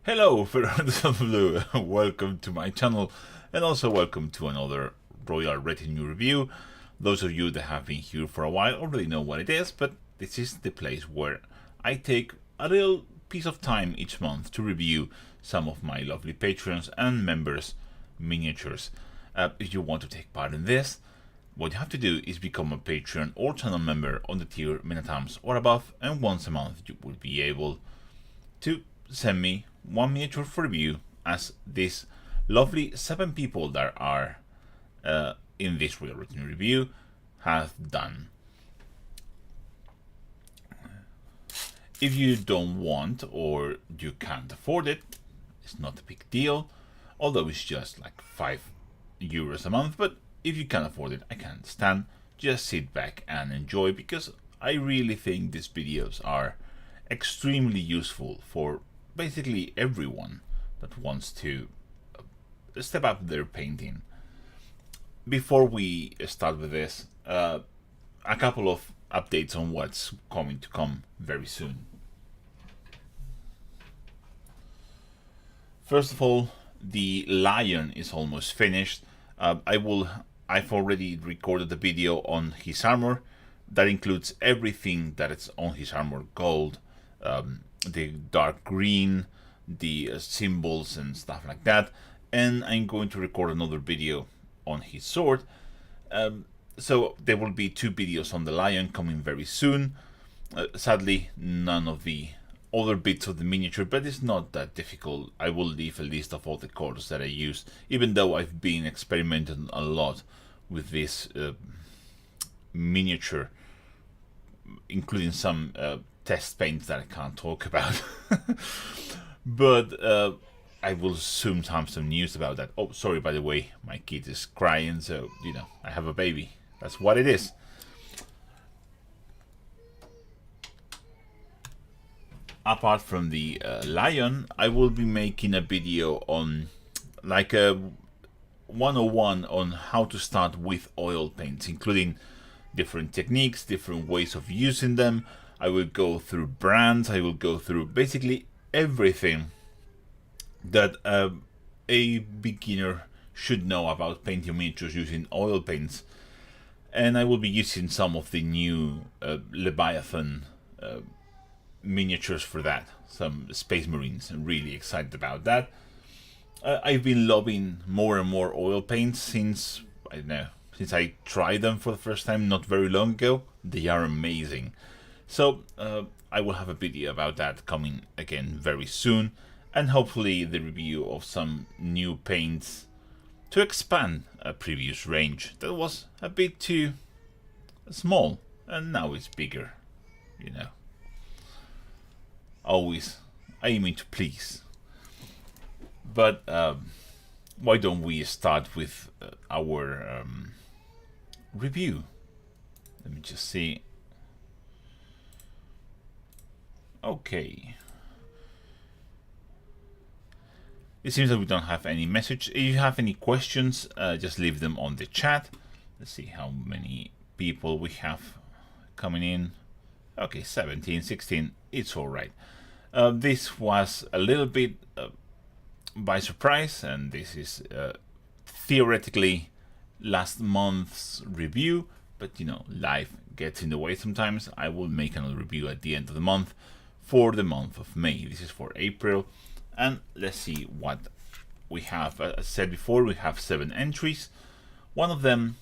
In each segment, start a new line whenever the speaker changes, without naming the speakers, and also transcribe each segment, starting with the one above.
Hello, Fernando of Blue. Welcome to my channel, and also welcome to another Royal Retinue review. Those of you that have been here for a while already know what it is, but this is the place where I take a little piece of time each month to review some of my lovely patrons and members' miniatures. If you want to take part in this, what you have to do is become a patron or channel member on the tier Minatams or above, and once a month you will be able to send me one miniature for review, as these lovely 7 people that are in this Royal Retinue review have done. If you don't want or you can't afford it, it's not a big deal, although it's just like €5 a month, but if you can afford it, I can understand. Just sit back and enjoy, because I really think these videos are extremely useful for basically everyone that wants to step up their painting. Before we start with this, a couple of updates on what's going to come very soon. First of all, the lion is almost finished. I've already recorded the video on his armor. That includes everything that is on his armor: gold, the dark green, the symbols and stuff like that. And I'm going to record another video on his sword. So there will be 2 videos on the lion coming very soon. Sadly, none of the other bits of the miniature, but it's not that difficult. I will leave a list of all the colors that I use, even though I've been experimenting a lot with this miniature, including some test paints that I can't talk about. But I will soon have some news about that. Oh, sorry, by the way, my kid is crying, so, you know, I have a baby. That's what it is. Apart from the lion, I will be making a video on like a 101 on how to start with oil paints, including different techniques, different ways of using them. I will go through brands, I will go through basically everything that a beginner should know about painting miniatures using oil paints. And I will be using some of the new Leviathan miniatures for that, some Space Marines. I'm really excited about that. I've been loving more and more oil paints since, I don't know, since I tried them for the first time not very long ago. They are amazing. So I will have a video about that coming again very soon, and hopefully the review of some new paints to expand a previous range that was a bit too small, and now it's bigger, you know. Always aiming to please. But why don't we start with our review? Let me just see. Okay. It seems that we don't have any message. If you have any questions, just leave them on the chat. Let's see how many people we have coming in. Okay, 17, 16. It's all right. This was a little bit by surprise, and this is theoretically last month's review, but you know, life gets in the way sometimes. I will make another review at the end of the month for the month of May. This is for April, and let's see what we have. As I said before, we have 7 entries. One of them,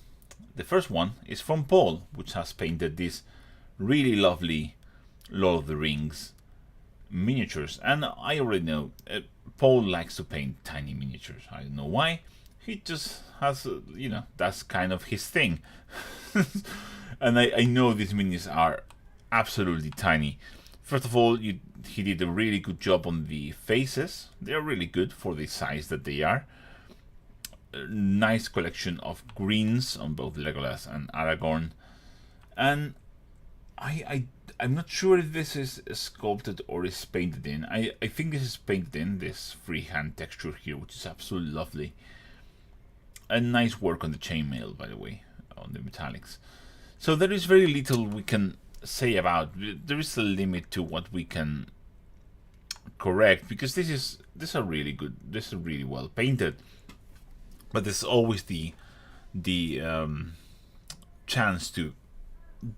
the first one, is from Paul, which has painted this really lovely Lord of the Rings miniatures. And I already know Paul likes to paint tiny miniatures. I don't know why. He just has, you know, that's kind of his thing. And I know these minis are absolutely tiny. First of all, he did a really good job on the faces. They're really good for the size that they are. A nice collection of greens on both Legolas and Aragorn. And I'm not sure if this is sculpted or is painted in. I think this is painted in, this freehand texture here, which is absolutely lovely. And nice work on the chainmail, by the way, on the metallics. So there is very little we can say about. There is a limit to what we can correct, because these are really good. This is really well painted, but there's always the chance to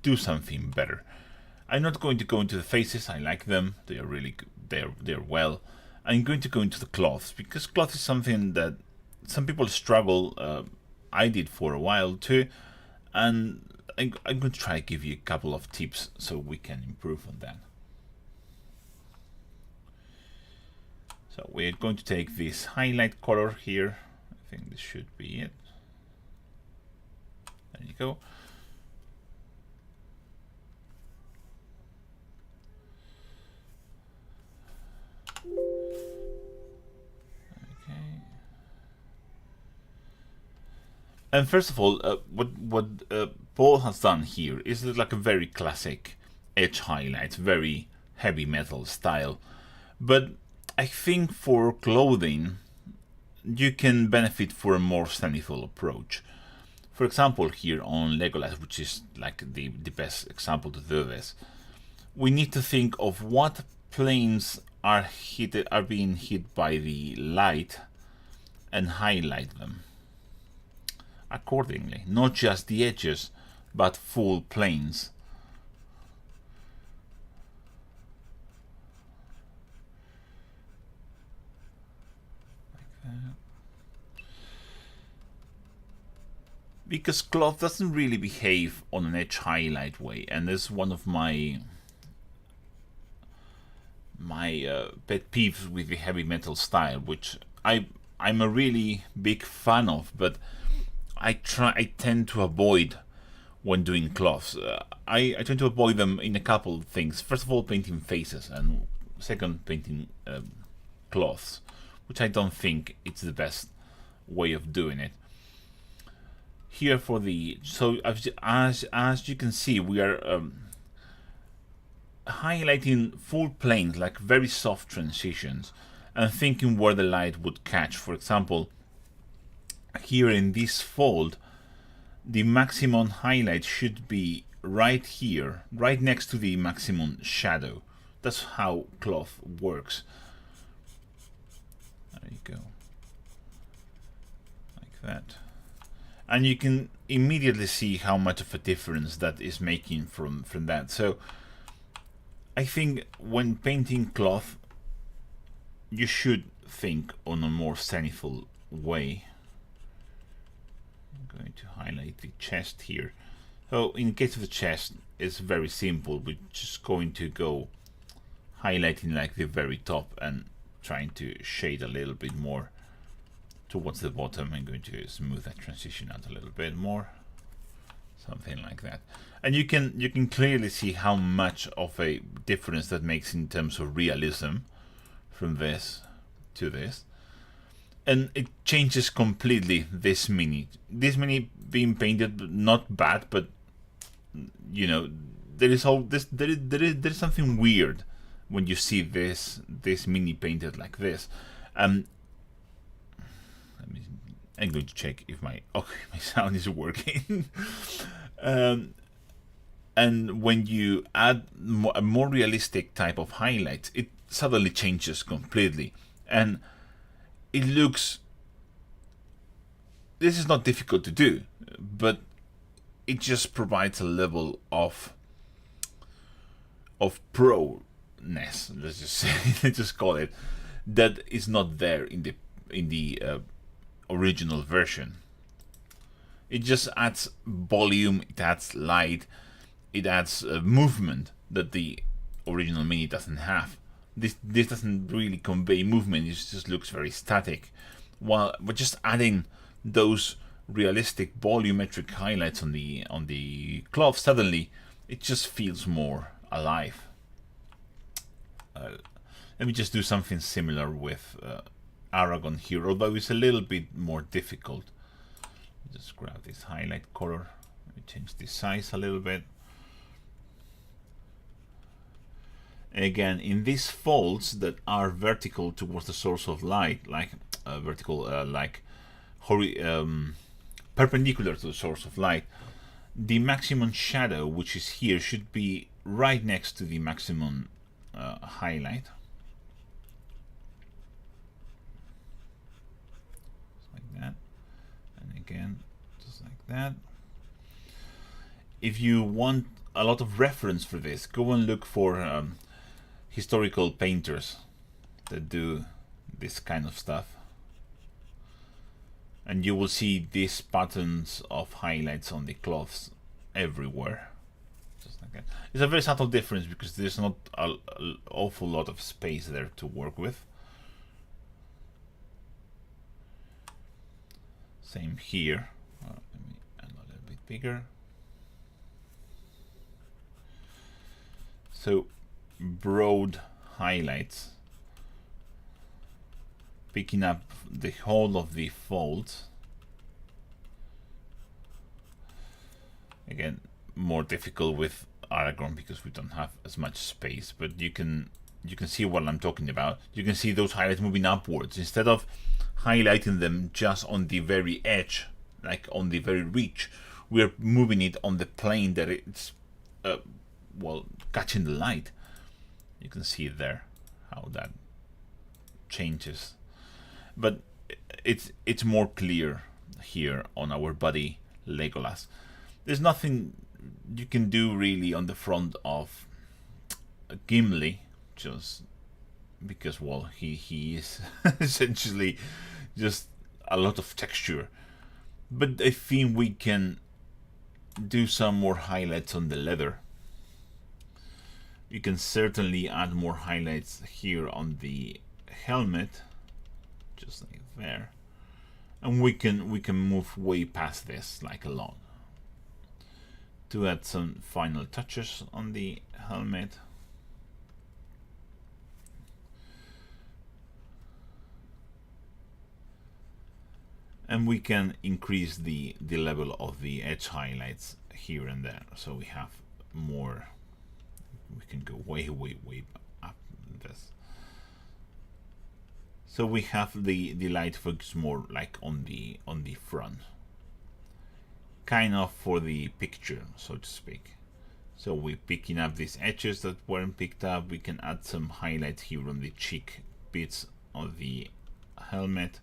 do something better. I'm not going to go into the faces. I like them. They are really good. They're well. I'm going to go into the cloths, because cloth is something that some people struggle. I did for a while too, and I'm going to try to give you a couple of tips so we can improve on that. So we're going to take this highlight color here. I think this should be it. There you go. And first of all, what Paul has done here is like a very classic edge highlight, very heavy metal style. But I think for clothing, you can benefit for a more zenithal approach. For example, here on Legolas, which is like the best example to do this, we need to think of what planes are being hit by the light and highlight them accordingly, not just the edges, but full planes. Like that. Because cloth doesn't really behave on an edge highlight way, and this is one of my pet peeves with the heavy metal style, which I'm a really big fan of, but I tend to avoid when doing cloths. I tend to avoid them in a couple of things. First of all, painting faces, and second, painting cloths, which I don't think it's the best way of doing it. Here for the as you can see, we are highlighting full planes, like very soft transitions, and thinking where the light would catch. For example, here in this fold, the maximum highlight should be right here, right next to the maximum shadow. That's how cloth works. There you go. Like that. And you can immediately see how much of a difference that is making from that. So I think when painting cloth, you should think on a more zenithal way. I'm going to highlight the chest here. So in case of the chest, it's very simple. We're just going to go highlighting like the very top and trying to shade a little bit more towards the bottom. I'm going to smooth that transition out a little bit more, something like that. And you can clearly see how much of a difference that makes in terms of realism from this to this. And it changes completely this mini. This mini being painted, not bad, but you know, there is something weird when you see this mini painted like this. I'm going to check if my sound is working. And when you add a more realistic type of highlights, it suddenly changes completely, and it looks. This is not difficult to do, but it just provides a level of pro-ness. Let's just say, let's just call it, that is not there in the original version. It just adds volume, it adds light, it adds movement that the original mini doesn't have. This doesn't really convey movement, it just looks very static. While we're just adding those realistic volumetric highlights on the cloth, suddenly it just feels more alive. Let me just do something similar with Aragon here, although it's a little bit more difficult. Just grab this highlight color, let me change the size a little bit. And again, in these folds that are vertical towards the source of light, like perpendicular to the source of light, the maximum shadow, which is here, should be right next to the maximum highlight. just like that. If you want a lot of reference for this, go and look for historical painters that do this kind of stuff, and you will see these patterns of highlights on the cloths everywhere, just like that. It's a very subtle difference because there's not an awful lot of space there to work with. Same here. Let me add a little bit bigger. So broad highlights, picking up the whole of the folds. Again, more difficult with Aragon because we don't have as much space, but you can see what I'm talking about. You can see those highlights moving upwards instead of highlighting them just on the very edge, like on the very ridge. We're moving it on the plane that it's well, catching the light. You can see there how that changes, but it's more clear here on our buddy Legolas. There's nothing you can do really on the front of Gimli, just because, well, he is essentially just a lot of texture. But I think we can do some more highlights on the leather. You can certainly add more highlights here on the helmet, just like there, and we can move way past this like a lot to add some final touches on the helmet. And we can increase the level of the edge highlights here and there, so we have more. We can go way up this. So we have the light focus more like on the front, kind of for the picture, so to speak. So we're picking up these edges that weren't picked up. We can add some highlights here on the cheek bits of the helmet,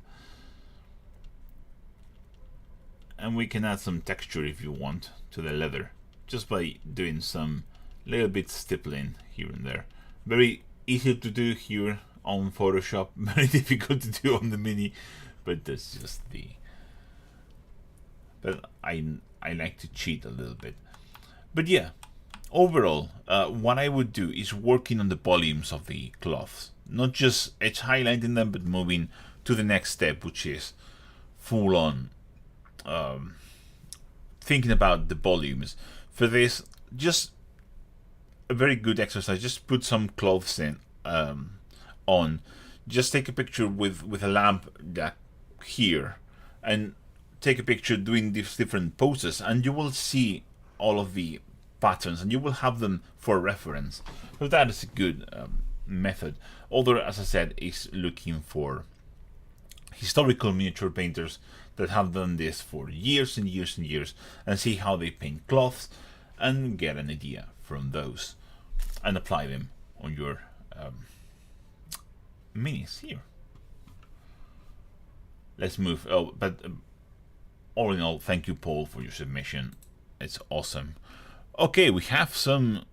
and we can add some texture if you want to the leather just by doing some little bit stippling here and there. Very easy to do here on Photoshop, very difficult to do on the Mini, but that's just the. But I like to cheat a little bit. But yeah, overall, what I would do is working on the volumes of the cloths, not just edge highlighting them, but moving to the next step, which is full on thinking about the volumes. For this, just a very good exercise. Just put some clothes in on. Just take a picture with a lamp here, and take a picture doing these different poses, and you will see all of the patterns, and you will have them for reference. So that is a good method. Although, as I said, is looking for historical miniature painters that have done this for years and years and years, and see how they paint cloths, and get an idea from those, and apply them on your minis here. Let's move. Oh, but all in all, thank you, Paul, for your submission. It's awesome. Okay, we have some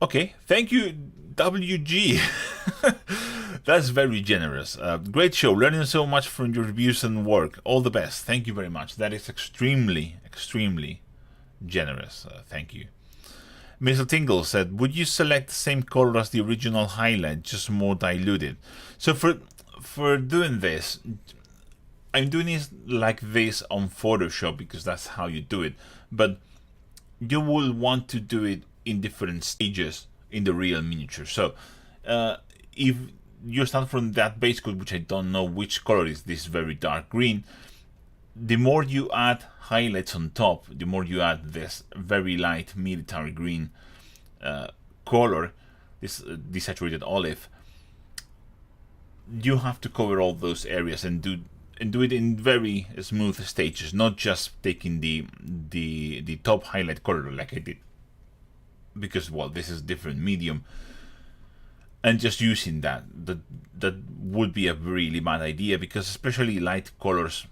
okay, thank you, WG. That's very generous. Great show. Learning so much from your reviews and work. All the best. Thank you very much. That is extremely generous. Thank you. Mr. Tingle said, would you select the same color as the original highlight, just more diluted? So for doing this, I'm doing it like this on Photoshop because that's how you do it. But you will want to do it in different stages in the real miniature. So if you start from that base coat, which I don't know which color is, this very dark green, the more you add highlights on top, the more you add this very light military green color, this desaturated olive, you have to cover all those areas and do it in very smooth stages, not just taking the top highlight color like I did, because, well, this is different medium, and just using that would be a really bad idea, because especially light colors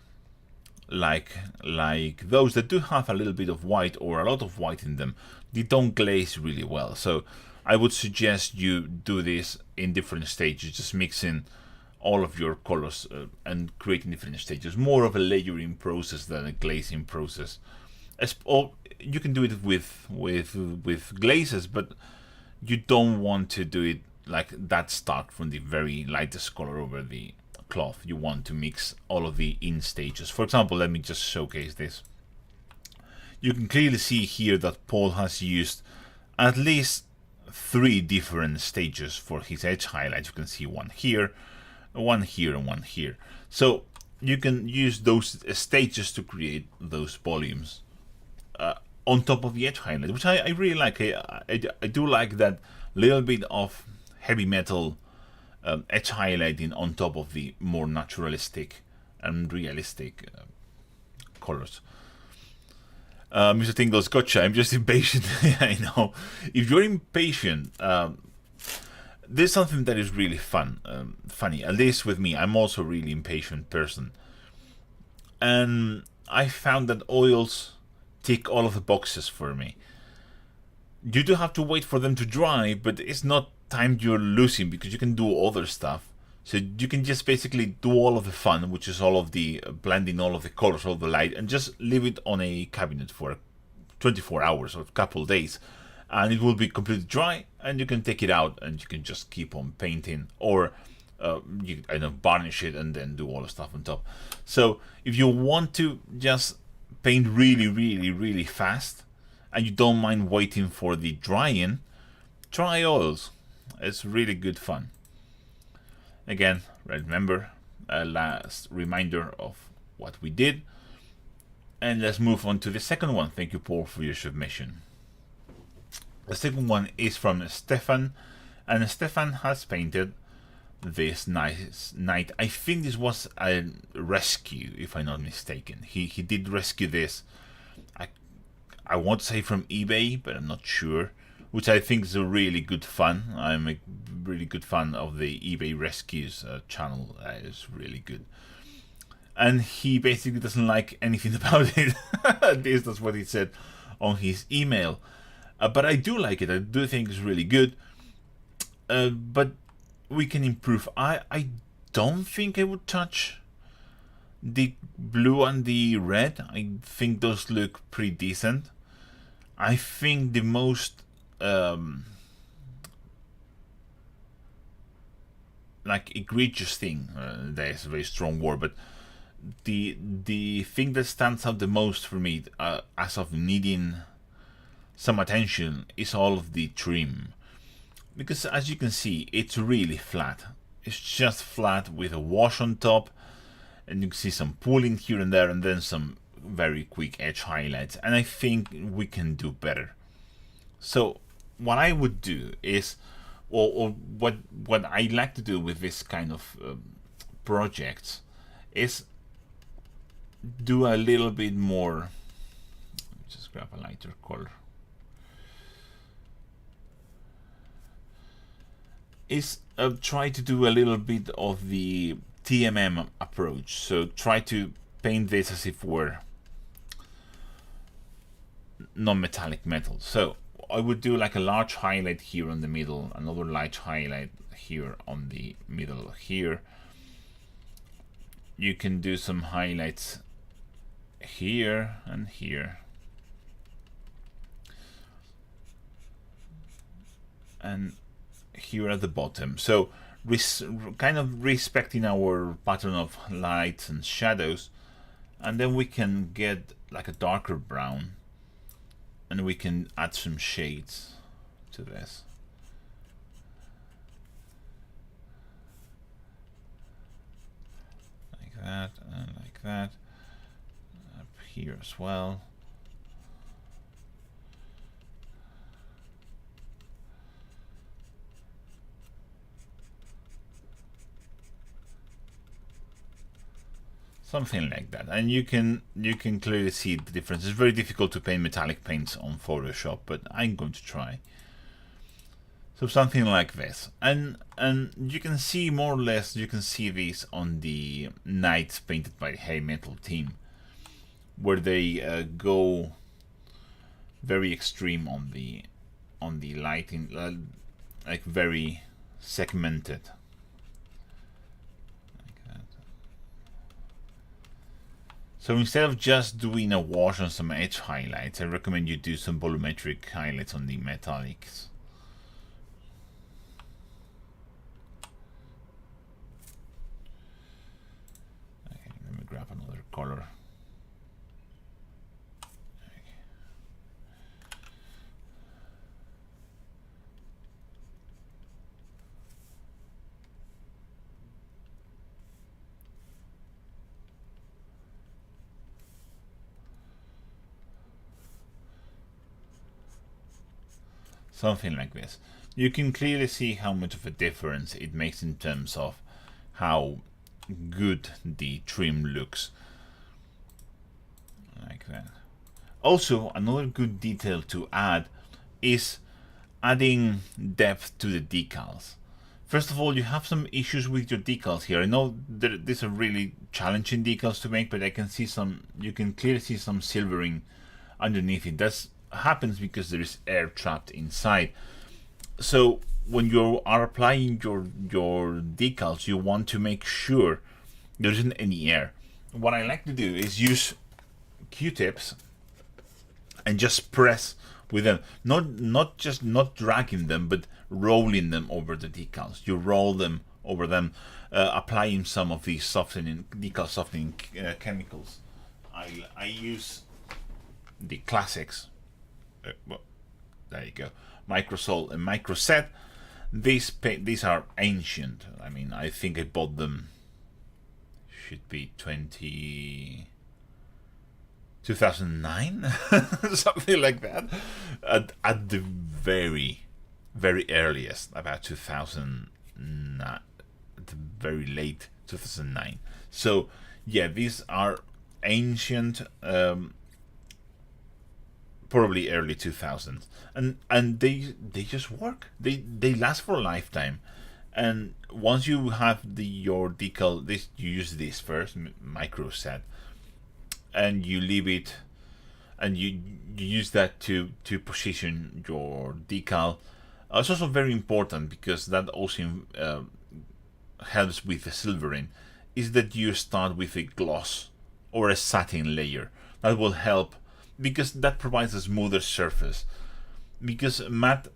like those that do have a little bit of white or a lot of white in them, they don't glaze really well. So I would suggest you do this in different stages, just mixing all of your colors and creating different stages. More of a layering process than a glazing process. You can do it with glazes, but you don't want to do it like that, start from the very lightest color over the cloth. You want to mix all of the in stages. For example, let me just showcase this. You can clearly see here that Paul has used at least 3 different stages for his edge highlights. You can see one here, and one here. So you can use those stages to create those volumes on top of the edge highlight, which I really like. I do like that little bit of heavy metal edge highlighting on top of the more naturalistic and realistic colors. Mr. Tingles, gotcha. I'm just impatient. I know. If you're impatient, there's something that is really funny. At least with me, I'm also a really impatient person, and I found that oils tick all of the boxes for me. You do have to wait for them to dry, but it's not time you're losing because you can do other stuff. So you can just basically do all of the fun, which is all of the blending all of the colors, all the light, and just leave it on a cabinet for 24 hours or a couple of days, and it will be completely dry, and you can take it out and you can just keep on painting, or varnish it and then do all the stuff on top. So if you want to just paint really fast and you don't mind waiting for the drying, try oils. It's really good fun. Again, remember a last reminder of what we did, and let's move on to the second one. Thank you, Paul, for your submission. The second one is from Stefan, and Stefan has painted this nice knight. I think this was a rescue, if I'm not mistaken. He did rescue this. I want to say from eBay, but I'm not sure. Which I think is a really good fun. I'm a really good fan of the eBay Rescues channel. It's really good. And he basically doesn't like anything about it. That's what he said on his email. But I do like it. I do think it's really good. But we can improve. I don't think I would touch the blue and the red. I think those look pretty decent. I think the most like egregious thing, that is a very strong word, but the thing that stands out the most for me as of needing some attention is all of the trim, because as you can see, it's really flat. It's just flat with a wash on top, and you can see some pooling here and there, and then some very quick edge highlights, and I think we can do better. So what I would do is, or what I like to do with this kind of projects is do a little bit more. Just grab a lighter color. Is try to do a little bit of the TMM approach. So try to paint this as if we're non-metallic metal. So I would do like a large highlight here on the middle, another large highlight here on the middle here. You can do some highlights here and here. And here at the bottom. So kind of respecting our pattern of lights and shadows, and then we can get like a darker brown, and we can add some shades to this. Like that, and like that. Up here as well. Something like that, and you can clearly see the difference. It's very difficult to paint metallic paints on Photoshop, but I'm going to try. So something like this, and you can see more or less. You can see this on the knights painted by the Heavy Metal team. where they go very extreme on the lighting, like very segmented. Like that. So instead of just doing a wash on some edge highlights, I recommend you do some volumetric highlights on the metallics. Okay, let me grab another color. Something like this. You can clearly see how much of a difference it makes in terms of how good the trim looks. Like that. Also, another good detail to add is adding depth to the decals. First of all, you have some issues with your decals here. I know these are really challenging decals to make, but I can see some, you can clearly see some silvering underneath it. That's happens because there is air trapped inside. So when you are applying your decals, you want to make sure there isn't any air. What I like to do is use Q-tips and just press with them, not dragging them, but rolling them over the decals. You roll them over them, applying some of these decal softening chemicals. I use the classics. Well, there you go. Microsol and Microset. These are ancient. I mean, I think I bought them. Should be 2009, something like that. At the very earliest, about 2009, at the very late 2009. So yeah, these are ancient. Probably early 2000s, and they just work. They last for a lifetime. And once you have your decal, you use this first micro set, and you leave it, and you use that to position your decal. It's also very important because that also helps with the silvering. Is that you start with a gloss or a satin layer that will help, because that provides a smoother surface. Because matte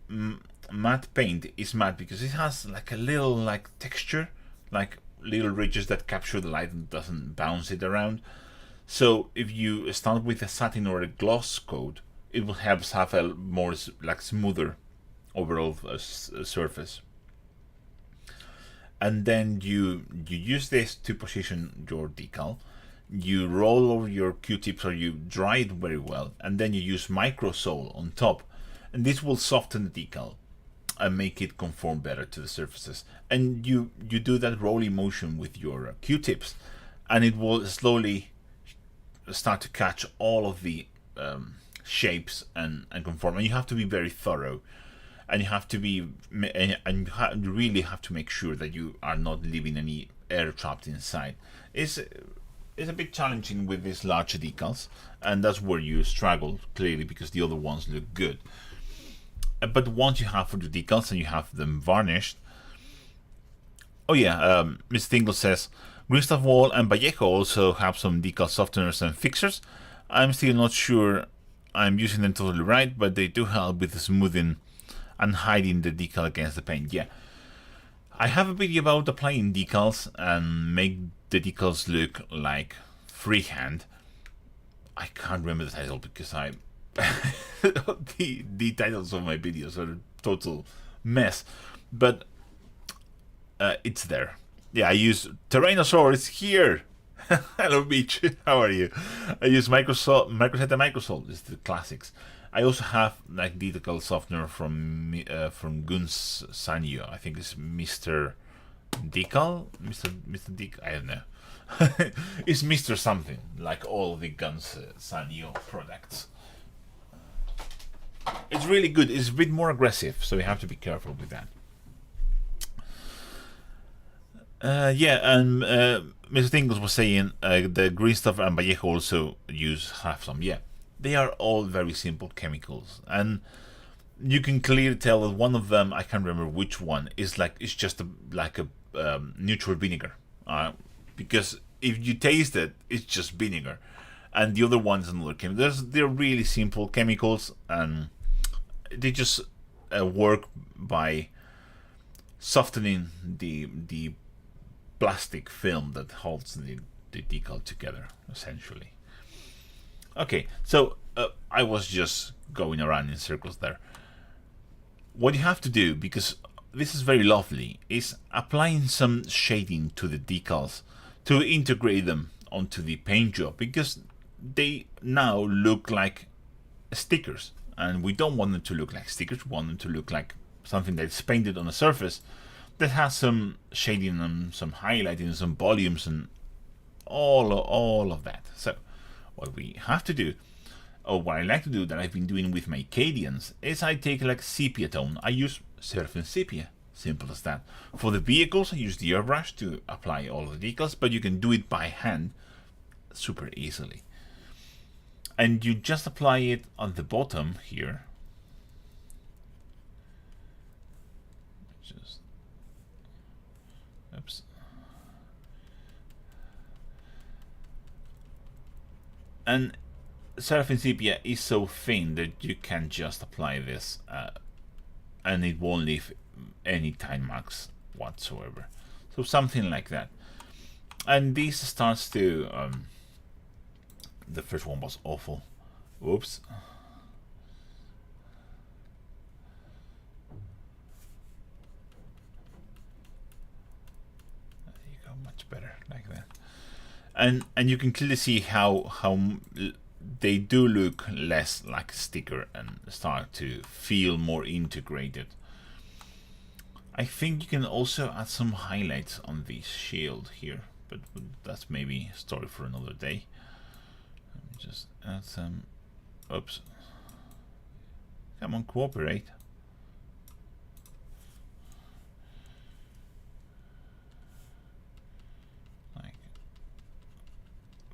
paint is matte because it has like a little like texture, like little ridges that capture the light and doesn't bounce it around. So if you start with a satin or a gloss coat, it will help have a more like smoother overall surface. And then you use this to position your decal. You roll over your Q-tips or you dry it very well, and then you use microsol on top, and this will soften the decal and make it conform better to the surfaces. And you do that rolling motion with your Q-tips, and it will slowly start to catch all of the shapes and conform. And you have to be very thorough, and you have to be you really have to make sure that you are not leaving any air trapped inside. It's a bit challenging with these larger decals, and that's where you struggle clearly because the other ones look good. But once you have for the decals and you have them varnished, oh yeah, Ms. Tingle says Gustav Wall and Vallejo also have some decal softeners and fixers. I'm still not sure I'm using them totally right, but they do help with the smoothing and hiding the decal against the paint. Yeah, I have a video about applying decals and make the decals look like freehand. I can't remember the title because the titles of my videos are a total mess, but it's there. Yeah, I use Tyrannosaur. It's here. Hello, Beach. How are you? I use Microset and Microsol. It's the classics. I also have like decal softener from Guns Sanyo. I think it's Mr. Decal, Mr. Decal. I don't know. It's Mr. something, like all the Guns Sanyo products. It's really good. It's a bit more aggressive, so you have to be careful with that. Yeah, and Mr. Tingles was saying the green stuff and Vallejo also have some. Yeah, they are all very simple chemicals, and you can clearly tell that one of them, I can't remember which one, is like it's just like a neutral vinegar, because if you taste it, it's just vinegar, and the other one is another chemical. They're really simple chemicals, and they just work by softening the plastic film that holds the decal together, essentially. Okay, so I was just going around in circles there. What you have to do, because this is very lovely, is applying some shading to the decals to integrate them onto the paint job, because they now look like stickers, and we don't want them to look like stickers. We want them to look like something that's painted on a surface that has some shading and some highlighting, some volumes, and all of that. So what we have to do, or what I like to do, that I've been doing with my Cadians, is I take like sepia tone. I use Surf and Sepia. Simple as that. For the vehicles, I use the airbrush to apply all of the decals, but you can do it by hand super easily. And you just apply it on the bottom here. Oops. And Seraphim Sepia is so thin that you can just apply this and it won't leave any time marks whatsoever. So something like that. And this starts to the first one was awful. Whoops. There you go, much better like that. And you can clearly see how they do look less like a sticker and start to feel more integrated. I think you can also add some highlights on the shield here, but that's maybe a story for another day. Let me just add some. Oops. Come on, cooperate. Like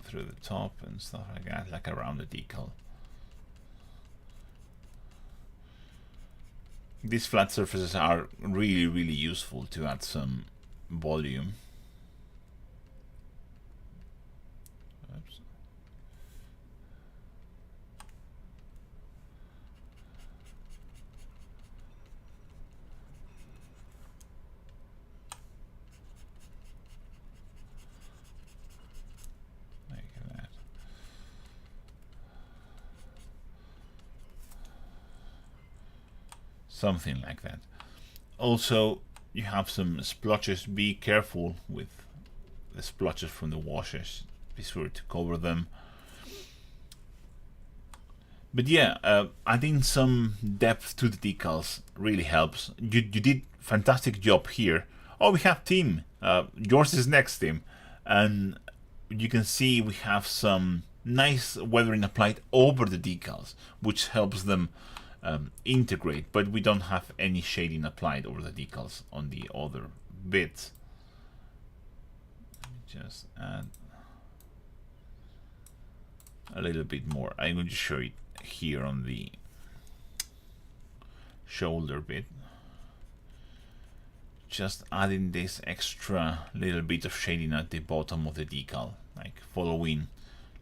through the top and stuff like that, like around the decal. These flat surfaces are really useful to add some volume. Oops. Like that. Something like that. Also, you have some splotches. Be careful with the splotches from the washes. Be sure to cover them. But yeah, adding some depth to the decals really helps. You did fantastic job here. Oh, we have Tim. Yours is next, Tim. And you can see we have some nice weathering applied over the decals, which helps them integrate, but we don't have any shading applied over the decals on the other bits. Just add a little bit more. I'm going to show it here on the shoulder bit. Just adding this extra little bit of shading at the bottom of the decal, like following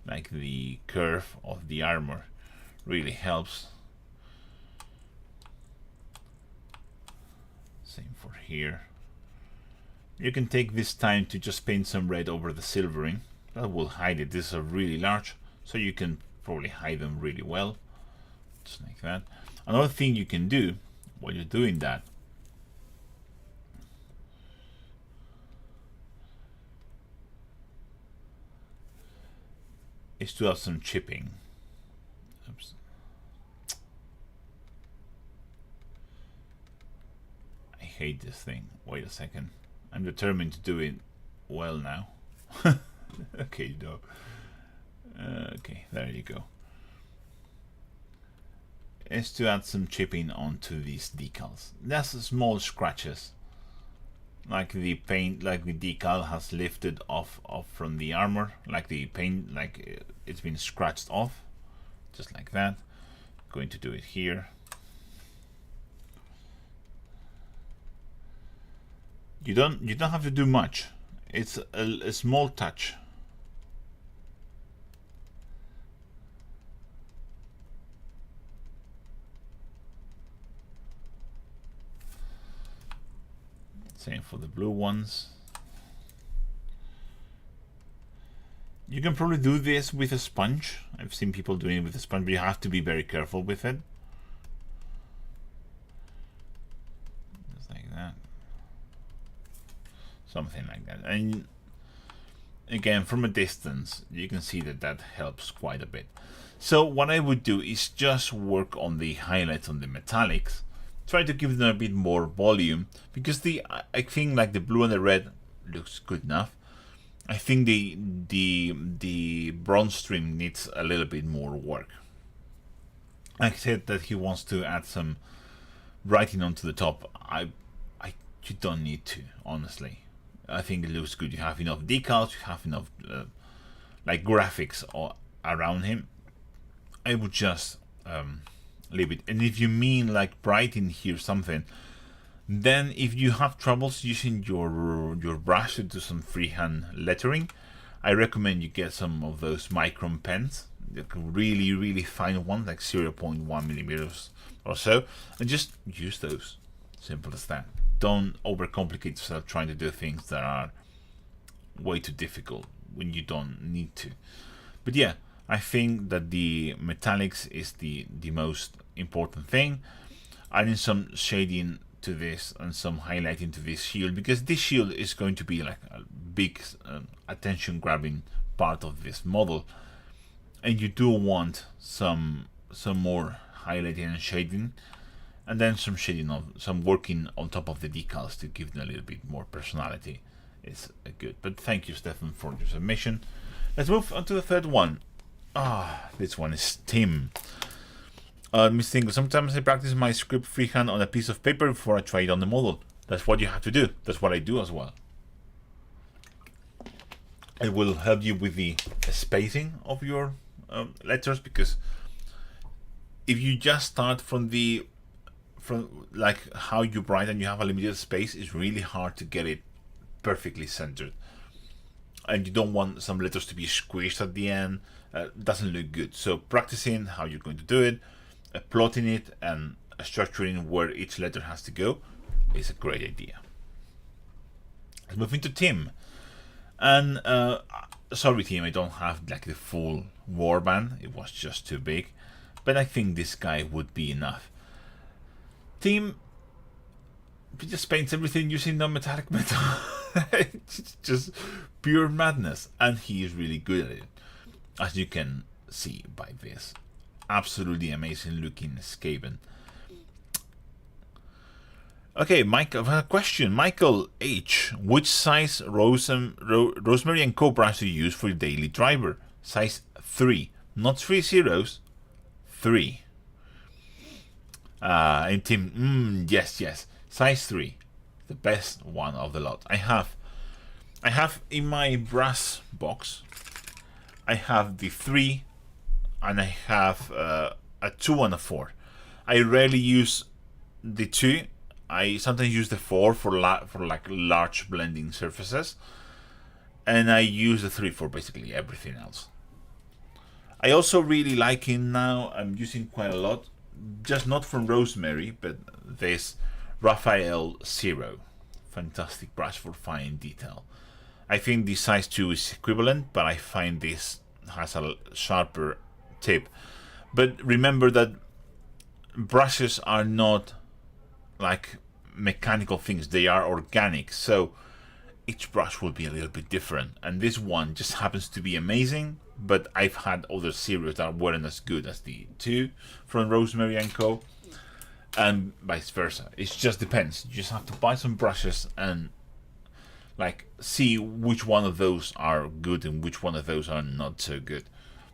like the curve of the armor, really helps. Same for here. You can take this time to just paint some red over the silvering. That will hide it. These are really large, so you can probably hide them really well. Just like that. Another thing you can do while you're doing that is to have some chipping. Oops. I hate this thing. Wait a second. I'm determined to do it well now. Okay, no. Okay, there you go. Is to add some chipping onto these decals. That's small scratches, like the paint, like the decal has lifted off from the armor, like the paint, like it's been scratched off, just like that. Going to do it here. You don't have to do much. It's a small touch. Same for the blue ones. You can probably do this with a sponge. I've seen people doing it with a sponge, but you have to be very careful with it. Just like that. Something like that. And again, from a distance, you can see that that helps quite a bit. So what I would do is just work on the highlights on the metallics. Try to give them a bit more volume, because I think like the blue and the red looks good enough. I think the bronze trim needs a little bit more work. I said that he wants to add some writing onto the top. You don't need to, honestly. I think it looks good. You have enough decals, you have enough like graphics around him. I would just leave it. And if you mean like writing here something, then if you have troubles using your brush to do some freehand lettering, I recommend you get some of those micron pens, like really fine ones, like 0.1 millimeters or so, and just use those. Simple as that. Don't overcomplicate yourself trying to do things that are way too difficult when you don't need to. But yeah, I think that the metallics is the most important thing. Adding some shading to this and some highlighting to this shield, because this shield is going to be like a big attention grabbing part of this model, and you do want some more highlighting and shading, and then some working on top of the decals to give them a little bit more personality. It's good. But thank you, Stefan, for your submission. Let's move on to the third one. This one is Tim. Miss Tingle, sometimes I practice my script freehand on a piece of paper before I try it on the model. That's what you have to do. That's what I do as well. It will help you with the spacing of your letters, because if you just start from like how you write and you have a limited space, it's really hard to get it perfectly centered. And you don't want some letters to be squished at the end. Doesn't look good. So practicing how you're going to do it, plotting it, and structuring where each letter has to go is a great idea. Let's move into Tim. And sorry, Tim, I don't have like the full warband. It was just too big. But I think this guy would be enough. Tim just paints everything using non-metallic metal. It's just pure madness, and he is really good at it, as you can see by this absolutely amazing looking Skaven. Okay, Mike, I have a question. Michael H, which size Rosemary and Co brush do you use for your daily driver? Size 3, not 3 zeros, 3. And Tim, yes, size 3, the best one of the lot. I have in my brass box, I have the 3, and I have a 2 and a 4. I rarely use the 2. I sometimes use the 4 for like large blending surfaces, and I use the 3 for basically everything else. I also really like him now. I'm using quite a lot, just not from Rosemary, but this Raphael Zero. Fantastic brush for fine detail. I think the size 2 is equivalent, but I find this has a sharper tip. But remember that brushes are not like mechanical things, they are organic, so each brush will be a little bit different, and this one just happens to be amazing. But I've had other series that weren't as good as the 2 from Rosemary and Co, and vice versa. It just depends. You just have to buy some brushes and like see which one of those are good and which one of those are not so good.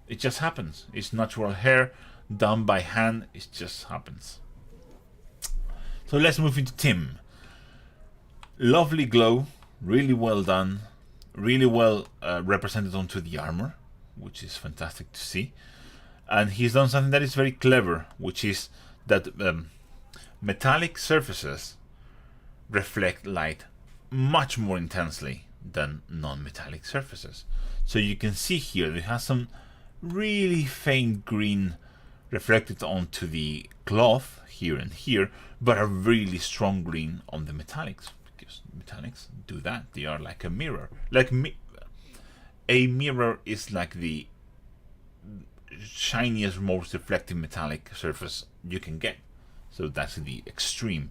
It just happens. It's natural hair done by hand. It just happens. So let's move into Tim. Lovely glow, really well done, really well represented onto the armor, which is fantastic to see. And he's done something that is very clever, which is that metallic surfaces reflect light much more intensely than non-metallic surfaces. So you can see here it has some really faint green reflected onto the cloth here and here, but a really strong green on the metallics, because metallics do that. They are like a mirror. A mirror is like the shiniest, most reflective metallic surface you can get. So that's the extreme.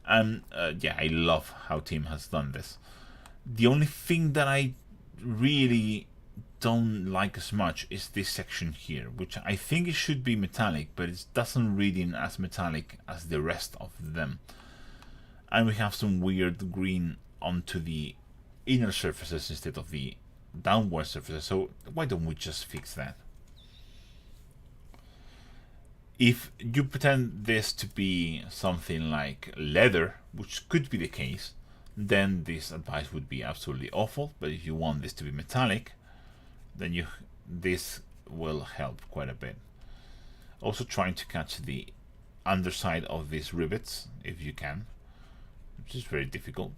And yeah, I love how Tim has done this. The only thing that I really don't like as much is this section here, which I think it should be metallic, but it doesn't read in as metallic as the rest of them. And we have some weird green onto the inner surfaces instead of the downward surfaces, so why don't we just fix that? If you pretend this to be something like leather, which could be the case, then this advice would be absolutely awful. But if you want this to be metallic, then this will help quite a bit. Also trying to catch the underside of these rivets if you can, which is very difficult.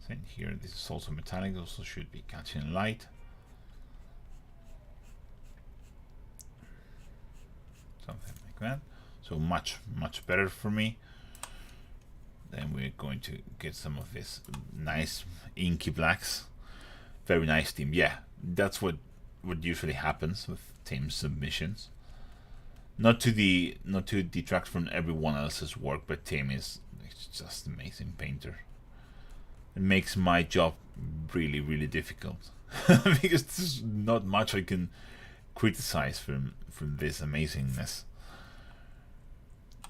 Same here, this is also metallic, also should be catching light. Something like that. So much better for me. Then we're going to get some of this nice inky blacks. Very nice, Team. Yeah, that's what usually happens with Team submissions. Not to detract from everyone else's work, but Tim is just an amazing painter. It makes my job really difficult because there's not much I can criticize from this amazingness.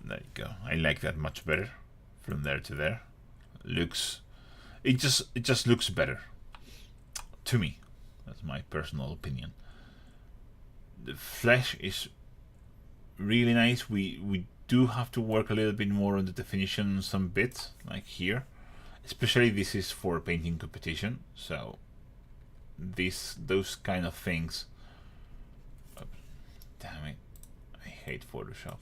There you go. I like that much better. From there to there, it just looks better to me. That's my personal opinion. The flesh is really nice. We do have to work a little bit more on the definition on some bits, like here. Especially this is for painting competition, so those kind of things. Oh, damn it! I hate Photoshop.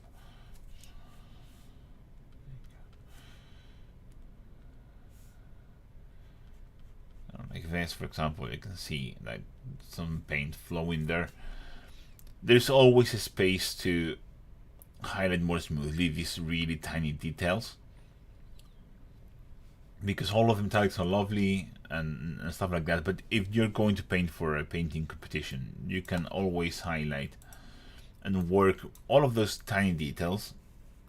Like this, for example, you can see like some paint flowing there. There's always a space to highlight more smoothly these really tiny details, because all of the metallics are lovely and stuff like that. But if you're going to paint for a painting competition, you can always highlight and work all of those tiny details.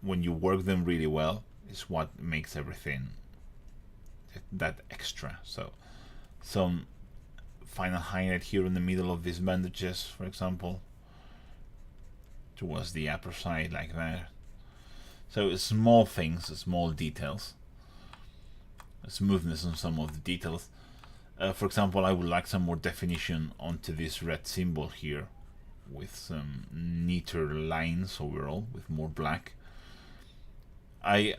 When you work them really well, is what makes everything that extra. So some final highlight here in the middle of these bandages, for example, towards the upper side, like that. So small things, small details, smoothness on some of the details. For example, I would like some more definition onto this red symbol here, with some neater lines overall, with more black. I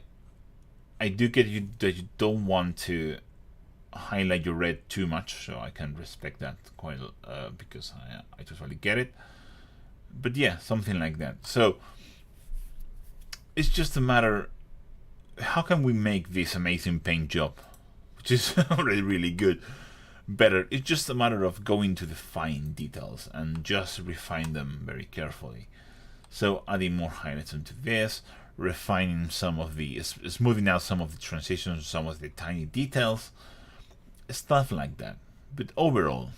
do get you that you don't want to highlight your red too much, so I can respect that quite because I totally get it. But yeah, something like that. So it's just a matter, how can we make this amazing paint job, which is already really good, better? It's just a matter of going to the fine details and just refine them very carefully. So adding more highlights into this, refining some of the, smoothing out some of the transitions, some of the tiny details, stuff like that. But overall,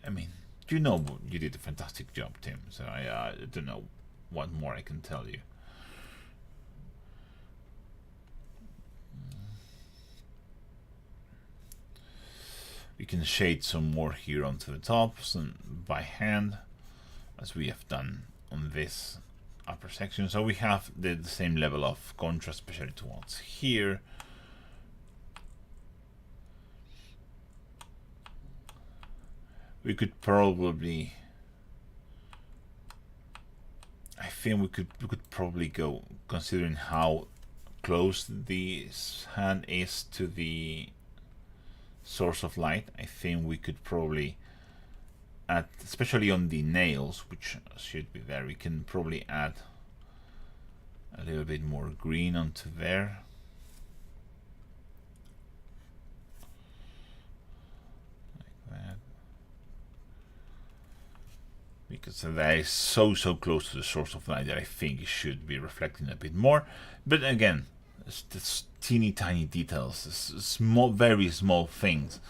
I mean, you did a fantastic job, Tim. So I don't know what more I can tell you. We can shade some more here onto the top, by hand, as we have done on this upper section. So we have the same level of contrast, especially towards here. We could probably, I think we could probably go, considering how close the hand is to the source of light. I think we could probably add, especially on the nails, which should be there, we can probably add a little bit more green onto there. Like that. Because that is so close to the source of light that I think it should be reflecting a bit more. But again, it's teeny tiny details, small, very small things.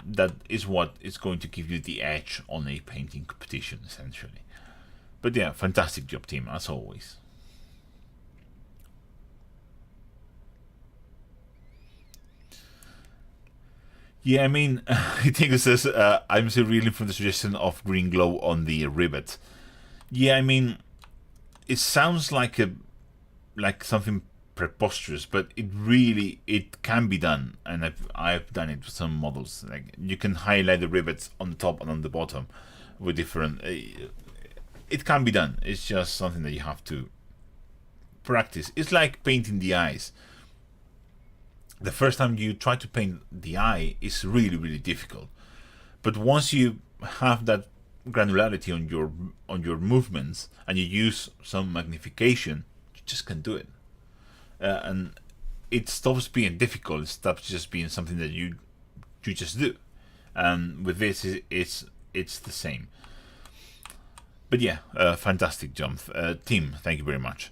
That is what is going to give you the edge on a painting competition, essentially. But yeah, fantastic job, team, as always. Yeah, I mean, I think it says, I'm still reeling from the suggestion of green glow on the rivet. Yeah, I mean, it sounds like something preposterous, but it can be done, and I've done it with some models. Like, you can highlight the rivets on the top and on the bottom with different. It can be done. It's just something that you have to practice. It's like painting the eyes. The first time you try to paint the eye is really difficult, but once you have that granularity on your movements and you use some magnification, you just can do it, and it stops being difficult. It stops just being something that you just do. And with this, it's the same. But yeah, fantastic jump, team. Thank you very much.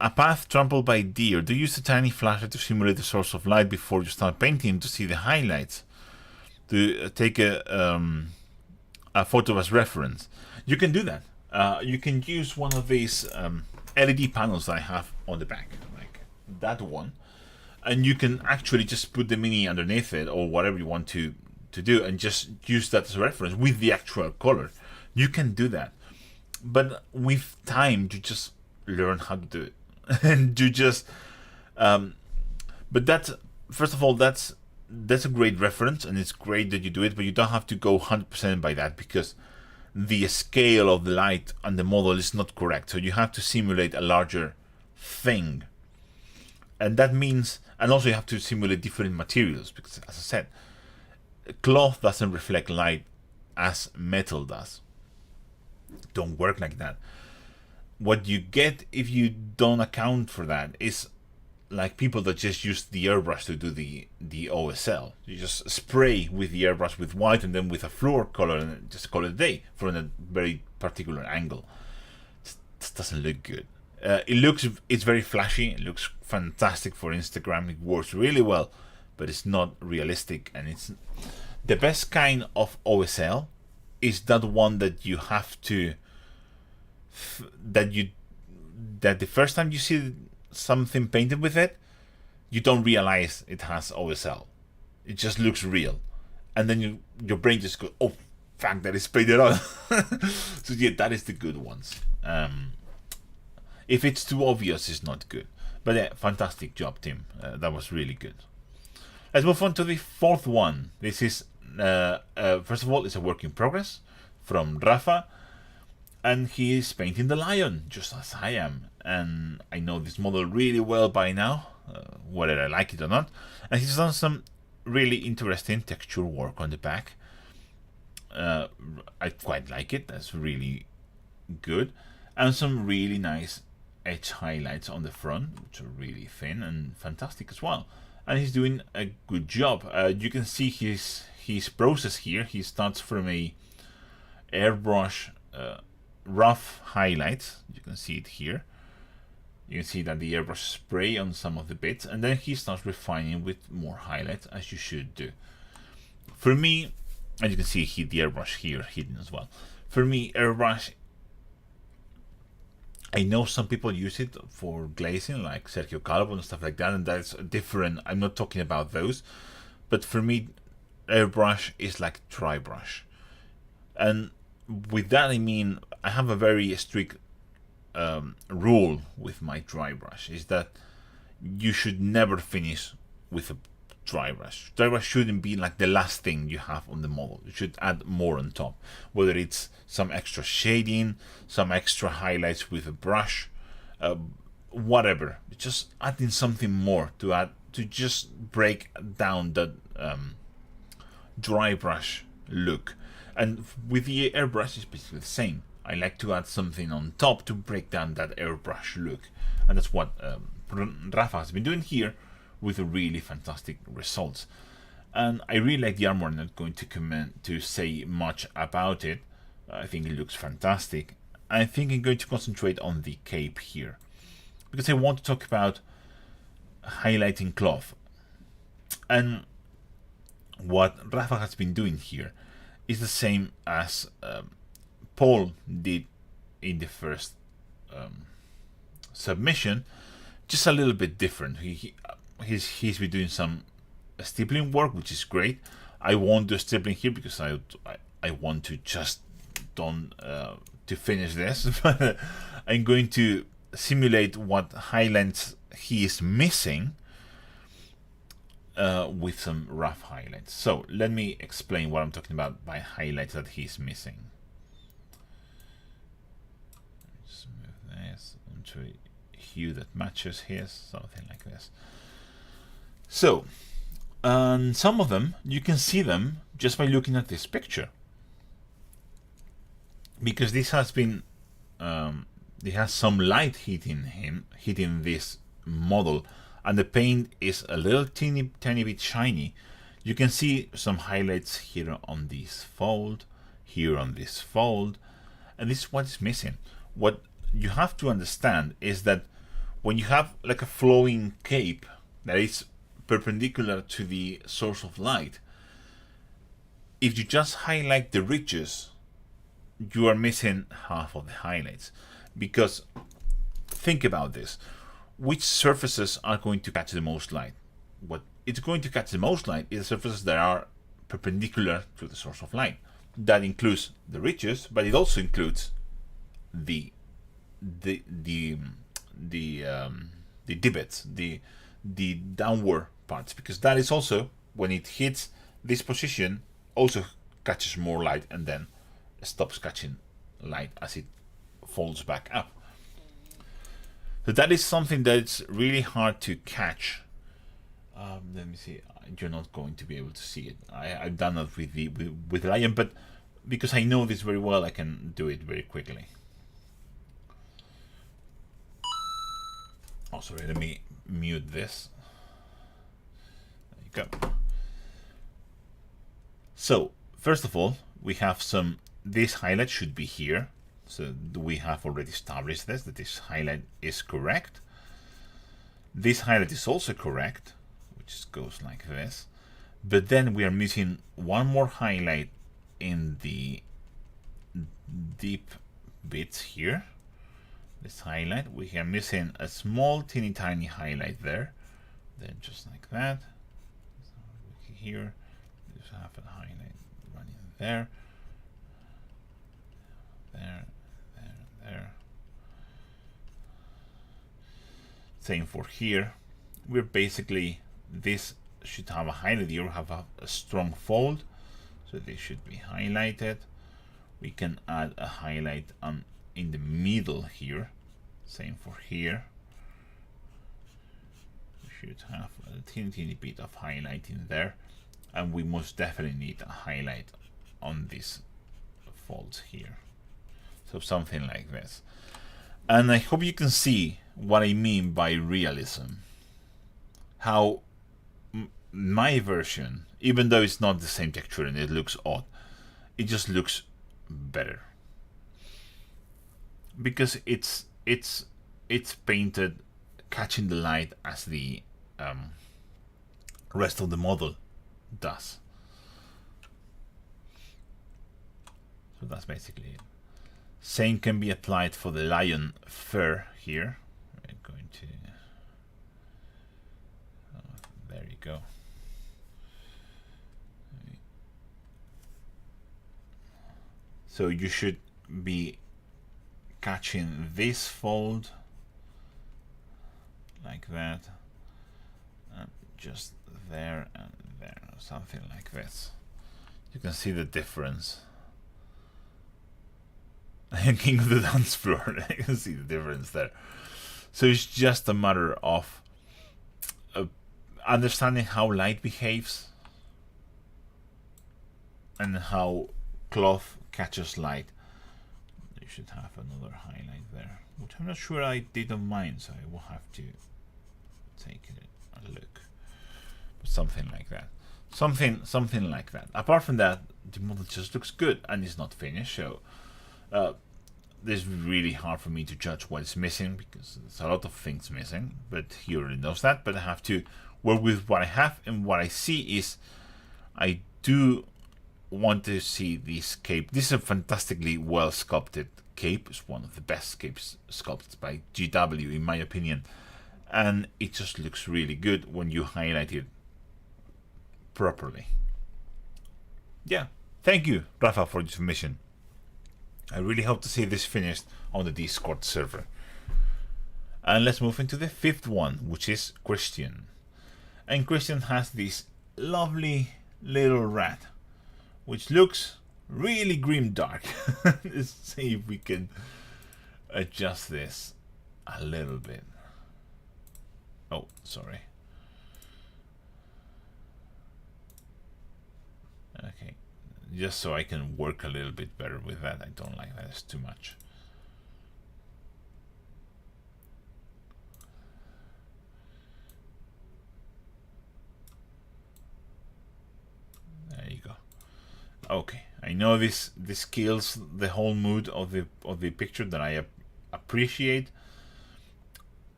A path trampled by deer. Do you use a tiny flashlight to simulate the source of light before you start painting to see the highlights? To take a photo as reference. You can do that. You can use one of these LED panels that I have on the back, like that one, and you can actually just put the mini underneath it or whatever you want to do, and just use that as a reference with the actual color. You can do that, but with time, you just learn how to do it. And you just but that's, first of all, that's a great reference, and it's great that you do it, but you don't have to go 100% by that, because the scale of the light and the model is not correct. So you have to simulate a larger thing, and that means, and also you have to simulate different materials, because as I said, cloth doesn't reflect light as metal does. Don't work like that. What you get if you don't account for that is like people that just use the airbrush to do the OSL. You just spray with the airbrush with white and then with a fluor color and just call it a day from a very particular angle. This doesn't look good. It's very flashy. It looks fantastic for Instagram. It works really well, but it's not realistic. And it's the best kind of OSL is that one that you have to, that the first time you see something painted with it, you don't realize it has OSL. It just looks real, and then your brain just goes, "Oh, fuck, that is painted on." So yeah, that is the good ones. If it's too obvious, it's not good. But yeah, fantastic job, Tim. That was really good. Let's move on to the fourth one. This is first of all, it's a work in progress from Rafa. And he is painting the lion, just as I am. And I know this model really well by now, whether I like it or not. And he's done some really interesting texture work on the back. I quite like it. That's really good. And some really nice edge highlights on the front, which are really thin and fantastic as well. And he's doing a good job. You can see his process here. He starts from a airbrush rough highlights. You can see it here. You can see that the airbrush spray on some of the bits, and then he starts refining with more highlights, as you should do. For me, and you can see the airbrush here hidden as well. For me, airbrush, I know some people use it for glazing, like Sergio Calvo and stuff like that, and that's different. I'm not talking about those, but for me, airbrush is like dry brush. And with that, I mean, I have a very strict rule with my dry brush, is that you should never finish with a dry brush. Dry brush shouldn't be like the last thing you have on the model. You should add more on top, whether it's some extra shading, some extra highlights with a brush, whatever. Just adding something more to add to just break down that dry brush look. And with the airbrush, it's basically the same. I like to add something on top to break down that airbrush look, and that's what Rafa has been doing here with really fantastic results. And I really like the armor. I'm not going to comment to say much about it. I think it looks fantastic. I think I'm going to concentrate on the cape here, because I want to talk about highlighting cloth. And what Rafa has been doing here is the same as Paul did in the first submission, just a little bit different. He's been doing some stippling work, which is great. I won't do stippling here because I want to just don't to finish this, but I'm going to simulate what highlights he is missing with some rough highlights. So let me explain what I'm talking about by highlights that he's missing. Just move this onto a hue that matches his, something like this. So some of them you can see them just by looking at this picture, because this has been it has some light hitting this model, and the paint is a little tiny bit shiny. You can see some highlights here on this fold, here on this fold, and this is what is missing. What you have to understand is that when you have like a flowing cape that is perpendicular to the source of light, if you just highlight the ridges, you are missing half of the highlights. Because think about this, which surfaces are going to catch the most light? What it's going to catch the most light is the surfaces that are perpendicular to the source of light. That includes the ridges, but it also includes the divots, the downward parts, because that is also, when it hits this position, also catches more light and then stops catching light as it folds back up. So that is something that's really hard to catch. Let me see. You're not going to be able to see it. I've done that with Lion, but because I know this very well, I can do it very quickly. Oh, sorry. Let me mute this. There you go. So first of all, we have some. This highlight should be here. So we have already established this, that this highlight is correct. This highlight is also correct, which goes like this. But then we are missing one more highlight in the deep bits here. This highlight, we are missing a small teeny tiny highlight there. Then just like that. Here, just have a highlight running there. There. Same for here. We're basically, this should have a highlight here, have a strong fold, so this should be highlighted. We can add a highlight in the middle here. Same for here. We should have a teeny bit of highlight in there, and we most definitely need a highlight on these folds here. So something like this. And I hope you can see what I mean by realism. How my version, even though it's not the same texture and it looks odd, it just looks better. Because it's painted catching the light as the rest of the model does. So that's basically it. Same can be applied for the lion fur here. We're going to, there you go. So you should be catching this fold like that, and just there and there, something like this. You can see the difference. King of the dance floor, you can see the difference there. So it's just a matter of understanding how light behaves and how cloth catches light. You should have another highlight there, which I'm not sure I did on mine, so I will have to take a look. But something like that. Something like that. Apart from that, the model just looks good and it's not finished, so it's really hard for me to judge what is missing because there's a lot of things missing, but he already knows that. But I have to work with what I have, and what I see is I do want to see this cape. This is a fantastically well sculpted cape. It's one of the best capes sculpted by GW in my opinion, and it just looks really good when you highlight it properly. Yeah, thank you Rafa for this submission. I really hope to see this finished on the Discord server. And let's move into the fifth one, which is Christian. And Christian has this lovely little rat, which looks really grim dark. Let's see if we can adjust this a little bit. Oh, sorry. Okay, just so I can work a little bit better with that. I don't like that, it's too much. There you go. Okay, I know this kills the whole mood of the picture that I appreciate,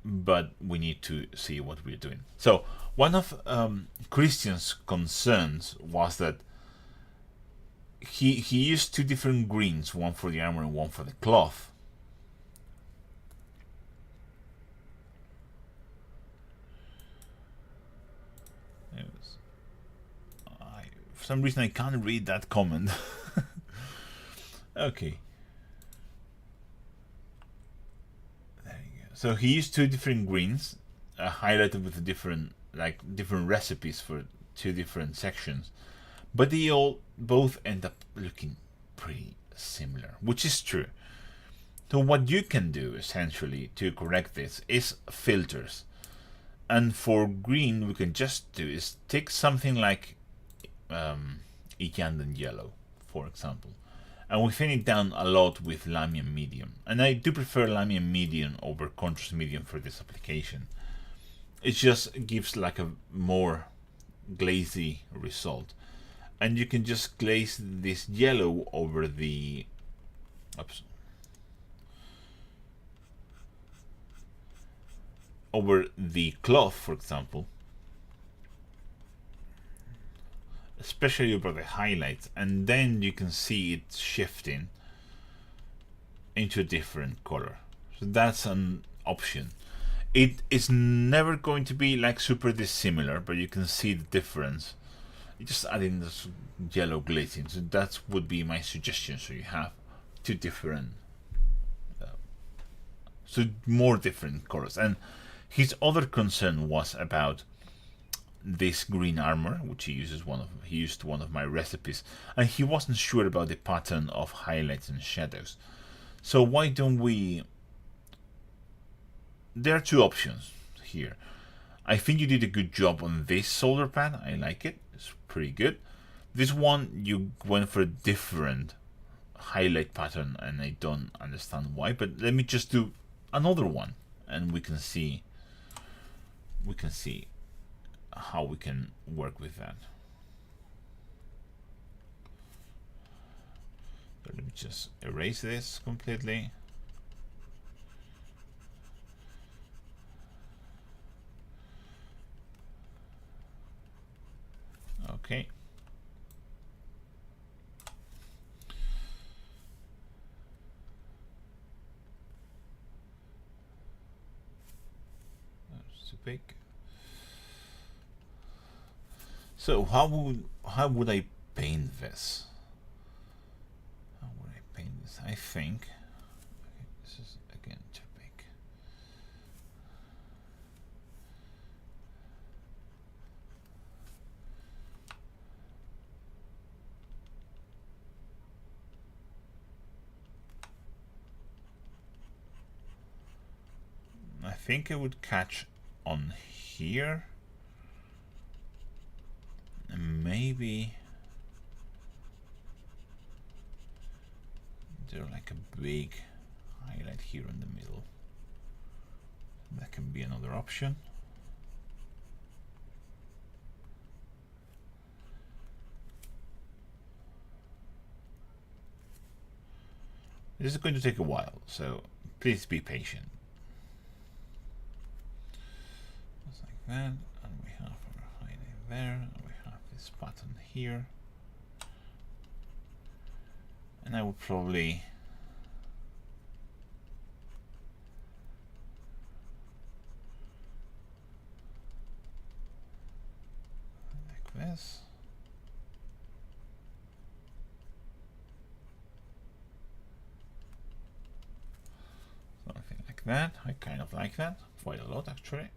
but we need to see what we're doing. So one of Christian's concerns was that he used two different greens, one for the armor and one for the cloth. For some reason I can't read that comment. Okay. There you go. So he used two different greens, highlighted with different recipes for two different sections, but they both end up looking pretty similar, which is true. So what you can do essentially to correct this is filters. And for green, we can just do is take something like Icanden yellow, for example, and we thin it down a lot with Lamian medium. And I do prefer Lamian medium over contrast medium for this application. It just gives like a more glazy result. And you can just glaze this yellow over the over the cloth, for example, especially over the highlights, and then you can see it shifting into a different color. So that's an option. It is never going to be like super dissimilar, but you can see the difference. You just add in this yellow glazing, so that would be my suggestion. So you have two different, so more different colors. And his other concern was about this green armor, which he used one of my recipes, and he wasn't sure about the pattern of highlights and shadows. So why don't we? There are two options here. I think you did a good job on this solder pad. I like it. It's pretty good. This one you went for a different highlight pattern, and I don't understand why. But let me just do another one, and we can see how we can work with that. So let me just erase this completely. Okay. That's too big. So how would I paint this? How would I paint this? I think this is again too big. think it would catch on here, and maybe there's like a big highlight here in the middle. That can be another option. This is going to take a while, so please be patient. Just like that, and we have our highlight there, and we have this button here. And I would probably like this. Something like that. I kind of like that quite a lot, actually.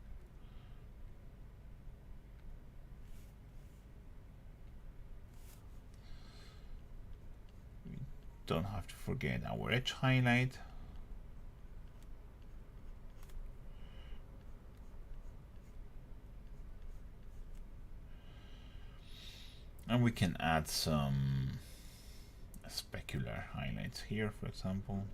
We don't have to forget our edge highlight. And we can add some specular highlights here, for example.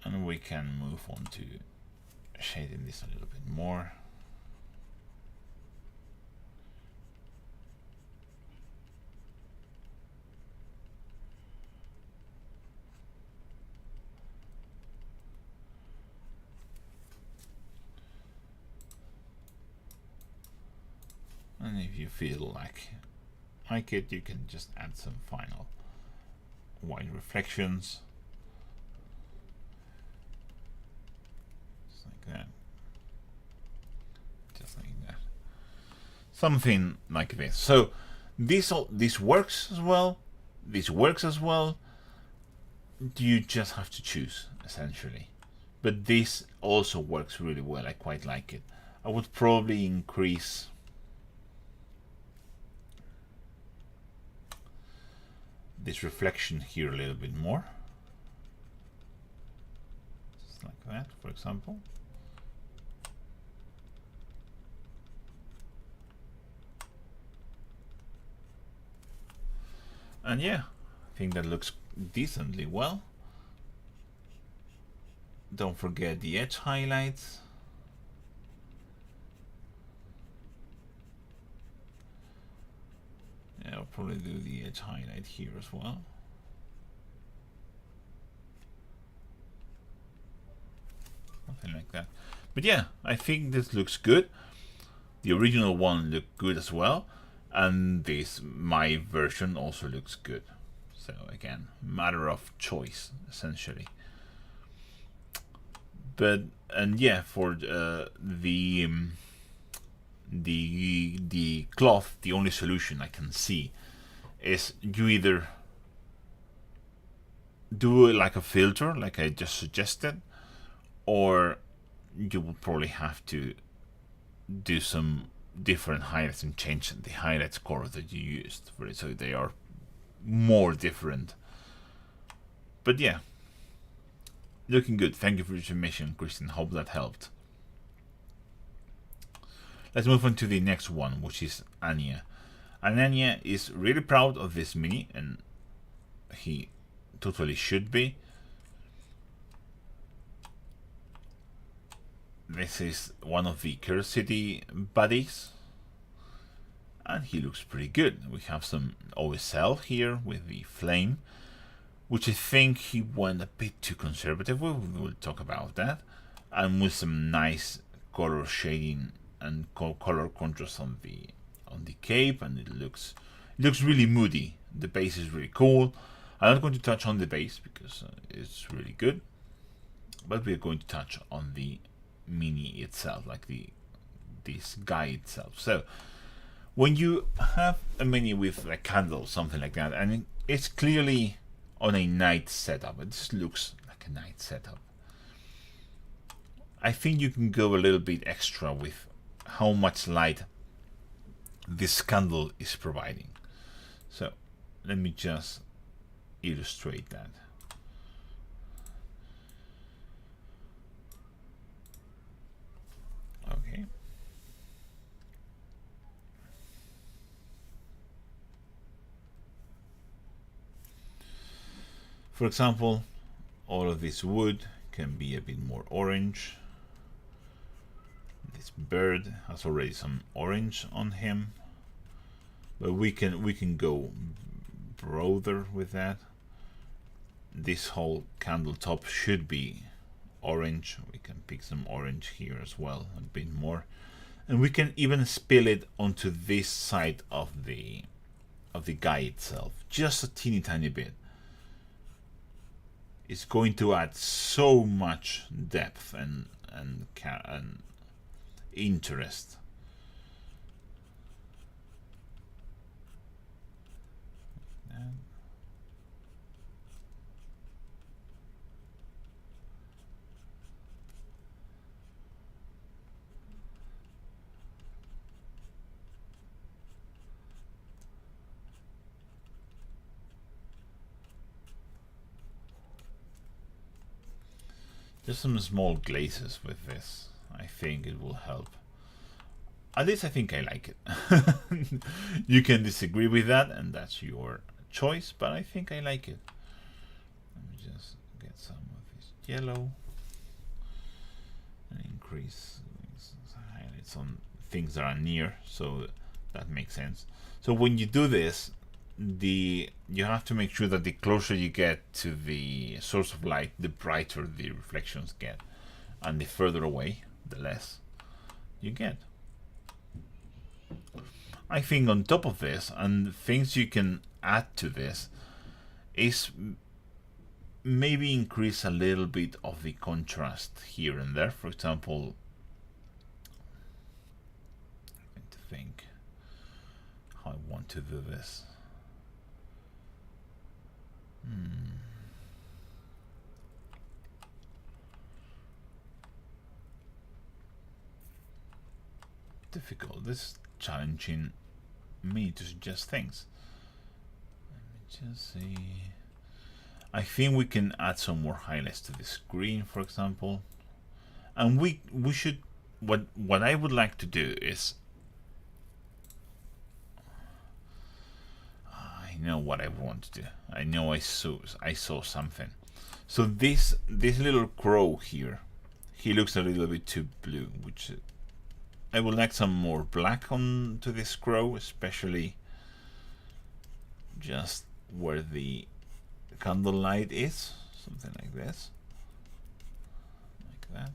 And we can move on to shading this a little bit more. And if you feel like it, you can just add some final white reflections. Just like that. Just like that. Something like this. So this works as well. This works as well. You just have to choose, essentially. But this also works really well. I quite like it. I would probably increase this reflection here a little bit more, just like that, for example. And yeah, I think that looks decently well. Don't forget the edge highlights. Yeah, I'll probably do the edge highlight here as well. Something like that. But yeah, I think this looks good. The original one looked good as well. And this, my version, also looks good. So again, matter of choice, essentially. But, and yeah, for the cloth, the only solution I can see is you either do it like a filter, like I just suggested, or you will probably have to do some different highlights and change the highlights color that you used for it, so they are more different. But yeah, looking good. Thank you for your submission, Kristen. Hope that helped. Let's move on to the next one, which is Anya. And Anya is really proud of this mini, and he totally should be. This is one of the Curiosity buddies, and he looks pretty good. We have some OSL here with the flame, which I think he went a bit too conservative. We will talk about that, and with some nice color shading and color contrast on the cape, and it looks really moody. The base is really cool. I'm not going to touch on the base because it's really good, but we're going to touch on the mini itself, like this guy itself. So when you have a mini with a candle, something like that, and it's clearly on a night setup, it just looks like a night setup, I think you can go a little bit extra with how much light this candle is providing. So let me just illustrate that. Okay. For example, all of this wood can be a bit more orange. This bird has already some orange on him, but we can go broader with that. This whole candle top should be orange. We can pick some orange here as well, a bit more, and we can even spill it onto this side of the guy itself, just a teeny tiny bit. It's going to add so much depth and interest. Just some small glazes with this. I think it will help. At least I think I like it. You can disagree with that, and that's your choice, but I think I like it. Let me just get some of this yellow and increase highlights on things that are near, so that makes sense. So when you do this, you have to make sure that the closer you get to the source of light, the brighter the reflections get, and the further away, the less you get. I think on top of this, and things you can add to this, is maybe increase a little bit of the contrast here and there. For example, I'm going to think how I want to do this. Difficult. This is challenging me to suggest things. Let me just see. I think we can add some more highlights to the screen, for example. And we should, what I would like to do is, I know what I want to do. I know I saw something. So this little crow here, he looks a little bit too blue, which I would like some more black on to this crow, especially just where the candle light is, something like this, like that.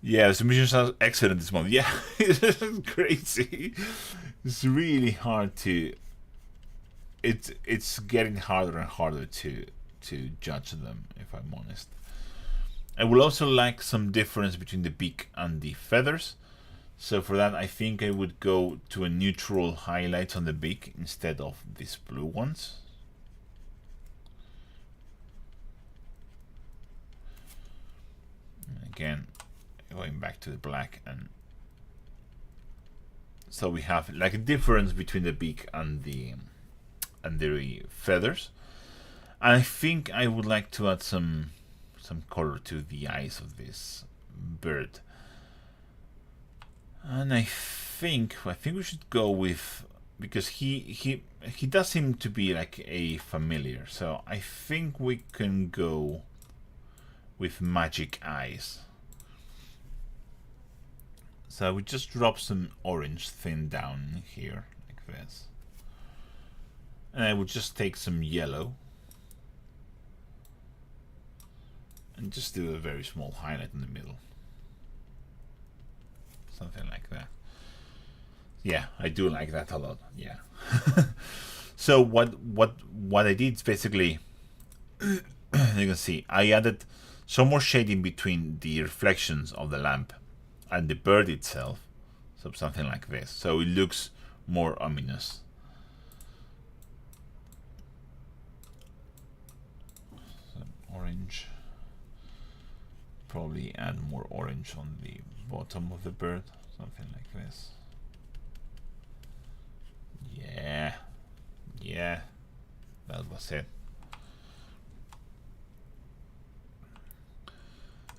Yeah, the submissions are excellent this month. Yeah, it's crazy. It's really hard to. It's getting harder and harder to judge them, if I'm honest. I would also like some difference between the beak and the feathers. So for that, I think I would go to a neutral highlight on the beak instead of these blue ones. And again, going back to the black, and so we have like a difference between the beak and the feathers. And I think I would like to add some color to the eyes of this bird. And I think we should go with, because he does seem to be like a familiar, so I think we can go with magic eyes. So we just drop some orange thin down here like this, and I would just take some yellow and just do a very small highlight in the middle, something like that. Yeah, I do like that a lot. Yeah. So what I did is basically, you can see I added some more shading between the reflections of the lamp and the bird itself, so something like this, so it looks more ominous. Some orange. probably add more orange on the bottom of the bird, something like this. Yeah, that was it.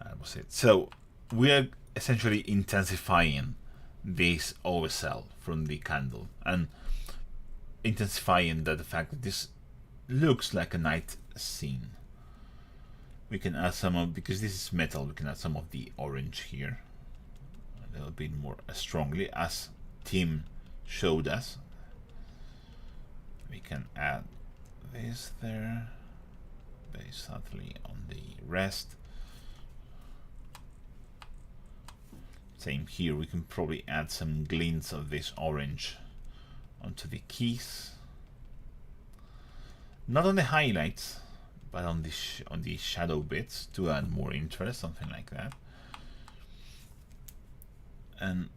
That was it. So we are essentially intensifying this overcell from the candle and intensifying the fact that this looks like a night scene. We can add some of, because this is metal, we can add some of the orange here a little bit more strongly, as Tim showed us. We can add this there, very subtly on the rest. Same here, we can probably add some glints of this orange onto the keys. Not on the highlights, but on the shadow bits to add more interest, something like that. And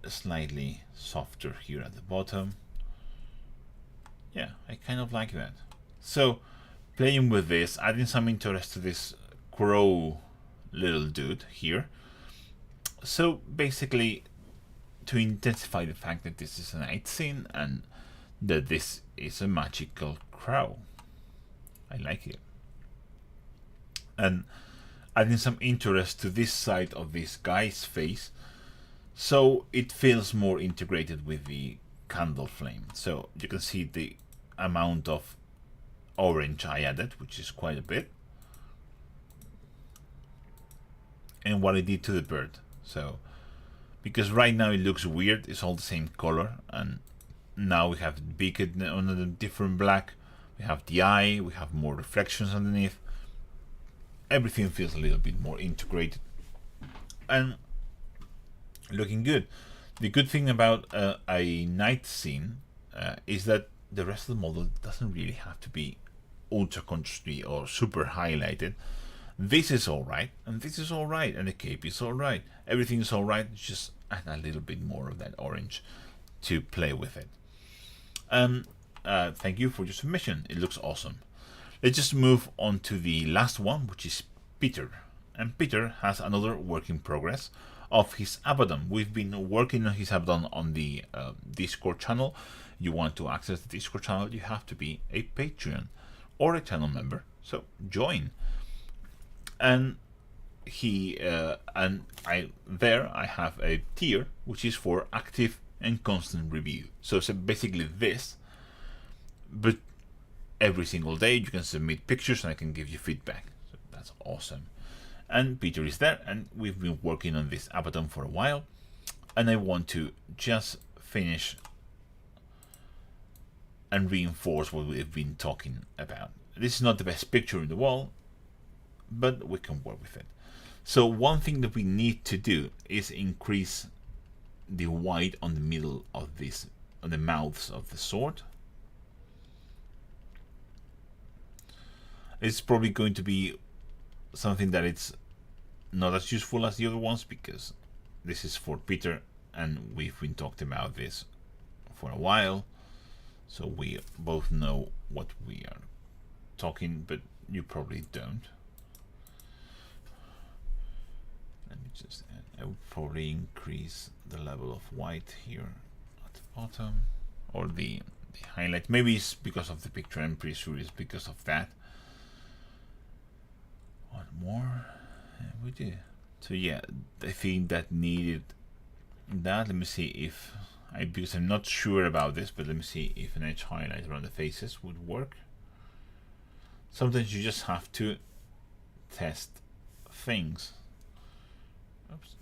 slightly softer here at the bottom. Yeah, I kind of like that. So playing with this, adding some interest to this crow little dude here. So basically to intensify the fact that this is a night scene and that this is a magical crow. I like it. And adding some interest to this side of this guy's face, so it feels more integrated with the candle flame. So you can see the amount of orange I added, which is quite a bit, and what I did to the bird. So because right now it looks weird, it's all the same color, and now we have the beak on a different black, we have the eye, we have more reflections underneath. Everything feels a little bit more integrated and looking good. The good thing about a night scene is that the rest of the model doesn't really have to be ultra contrasty or super highlighted. This is alright, and this is alright, and the cape is alright. Everything is alright, just add a little bit more of that orange to play with it. Thank you for your submission, it looks awesome. Let's just move on to the last one, which is Peter. And Peter has another work in progress of his Abaddon. We've been working on his Abaddon on the Discord channel. You want to access the Discord channel, you have to be a Patreon or a channel member. So join. And I have a tier which is for active and constant review. So it's basically this, but every single day you can submit pictures and I can give you feedback. So that's awesome. And Peter is there, and we've been working on this Abaddon for a while, and I want to just finish and reinforce what we've been talking about. This is not the best picture in the world, but we can work with it. So one thing that we need to do is increase the white on the middle of this, on the mouths of the sword. It's probably going to be something that it's not as useful as the other ones, because this is for Peter and we've been talking about this for a while, so we both know what we are talking, but you probably don't. Let me just add, I would probably increase the level of white here at the bottom, or the highlight. Maybe it's because of the picture, I'm pretty sure it's because of that. One more, and we did. So yeah, I think that needed that. Let me see if because I'm not sure about this, but let me see if an edge highlight around the faces would work. Sometimes you just have to test things. Oops.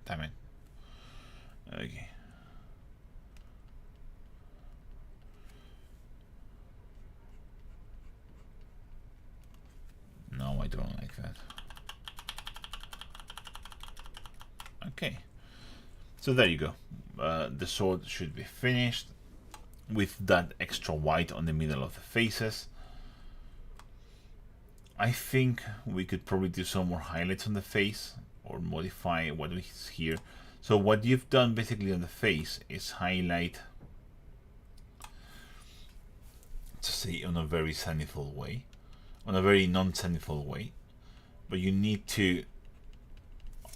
Damn it. Okay. No, I don't like that. Okay. So there you go. The sword should be finished with that extra white on the middle of the faces. I think we could probably do some more highlights on the face or modify what is here So what you've done basically on the face is highlight, to say on a very zenithal way, on a very non-zenithal way, but you need to,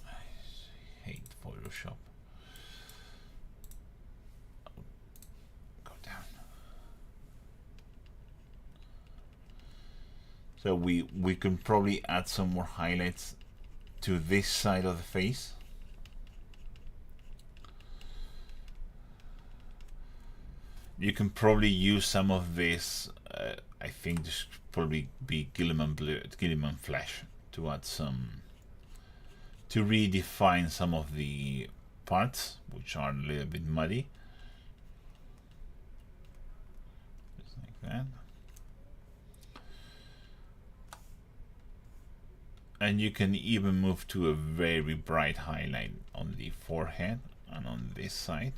I hate Photoshop. Go down. So we can probably add some more highlights to this side of the face. You can probably use some of this, I think this should probably be Gilliman flesh to add some, to redefine some of the parts which are a little bit muddy. Just like that. And you can even move to a very bright highlight on the forehead and on this side.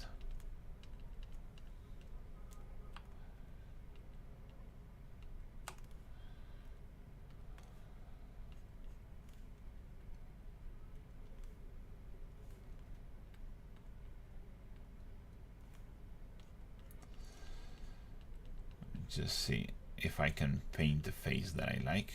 Just see if I can paint the face that I like.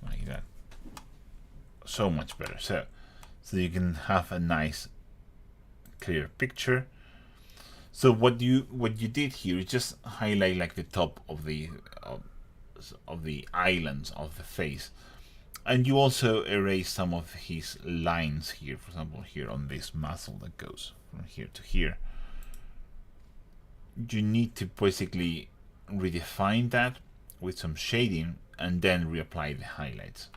Like that. So much better. So you can have a nice clear picture. So what you did here is just highlight like the top of the islands of the face, and you also erase some of his lines here. For example, here on this muscle that goes from here to here, you need to basically redefine that with some shading and then reapply the highlights.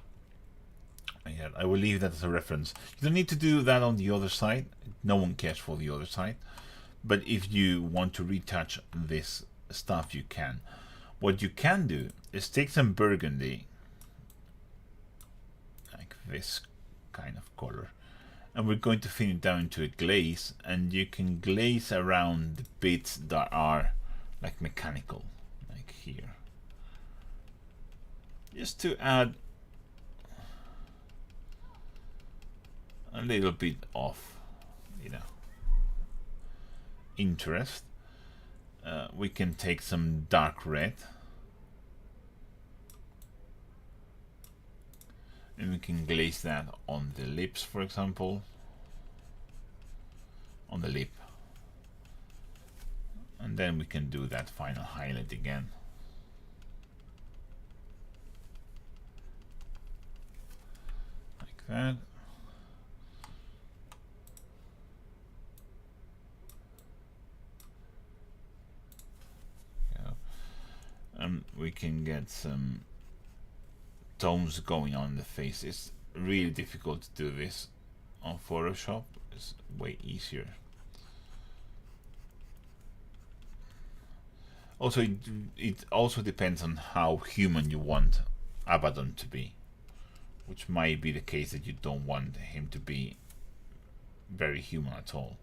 I will leave that as a reference. You don't need to do that on the other side. No one cares for the other side. But if you want to retouch this stuff, you can. What you can do is take some burgundy, like this kind of color, and we're going to thin it down into a glaze, and you can glaze around the bits that are like mechanical, like here, just to add a little bit of, interest. We can take some dark red and we can glaze that on the lips, for example, on the lip, and then we can do that final highlight again. Like that. We can get some tones going on in the face. It's really difficult to do this on Photoshop. It's way easier. Also, it also depends on how human you want Abaddon to be, which might be the case that you don't want him to be very human at all.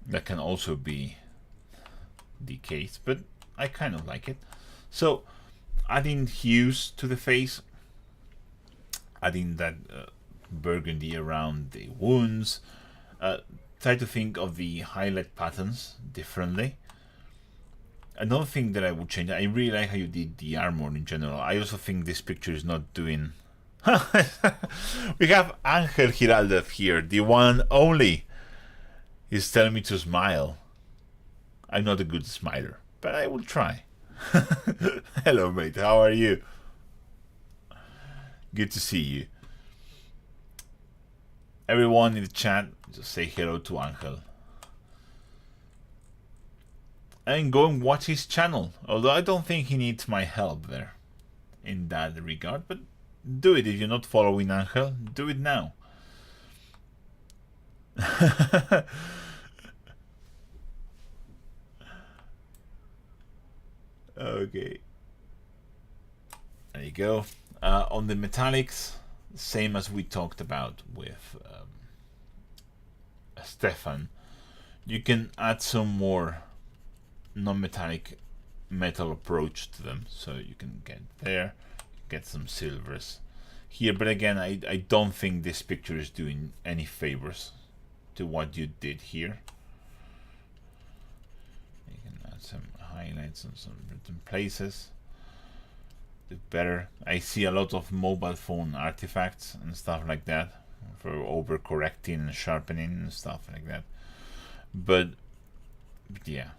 That can also be the case, but I kind of like it. So adding hues to the face, adding that burgundy around the wounds, try to think of the highlight patterns differently. Another thing that I would change, I really like how you did the armor in general. I also think this picture is not doing we have Angel Giraldo here, the one and only. He's telling me to smile. I'm not a good smiler, but I will try. Hello, mate. How are you? Good to see you. Everyone in the chat, just say hello to Angel. and go and watch his channel. Although I don't think he needs my help there in that regard, but do it. If you're not following Angel, do it now. Okay, there you go. On the metallics, same as we talked about with Stefan, you can add some more non-metallic metal approach to them, so you can get there, get some silvers here. But again, I don't think this picture is doing any favors to what you did here. You can add some highlights on some certain places. Do better. I see a lot of mobile phone artifacts and stuff like that for overcorrecting and sharpening and stuff like that. But yeah,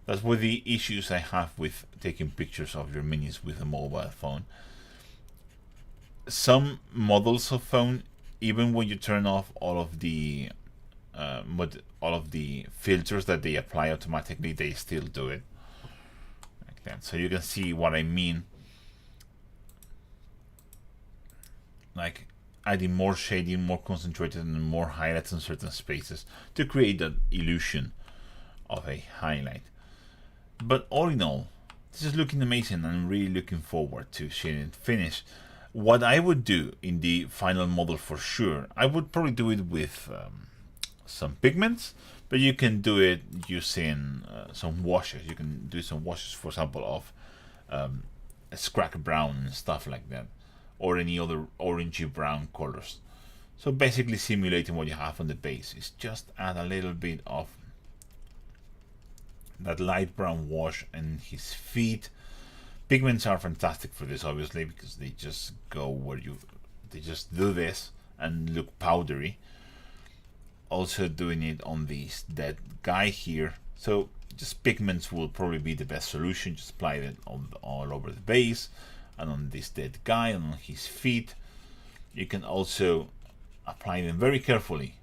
that's one of the issues I have with taking pictures of your minis with a mobile phone. Some models of phone, even when you turn off all of the filters that they apply automatically, they still do it like that. So you can see what I mean, like adding more shading, more concentrated, and more highlights in certain spaces to create that illusion of a highlight. But all in all, this is looking amazing, and I'm really looking forward to seeing it finish. What I would do in the final model for sure, I would probably do it with some pigments, but you can do it using some washes. You can do some washes, for example, of a scrap brown and stuff like that, or any other orangey brown colors. So basically simulating what you have on the base is just add a little bit of that light brown wash in his feet. Pigments are fantastic for this, obviously, because they just go where they just do this and look powdery. Also doing it on this dead guy here, so just pigments will probably be the best solution. Just apply it all over the base and on this dead guy and on his feet. You can also apply them very carefully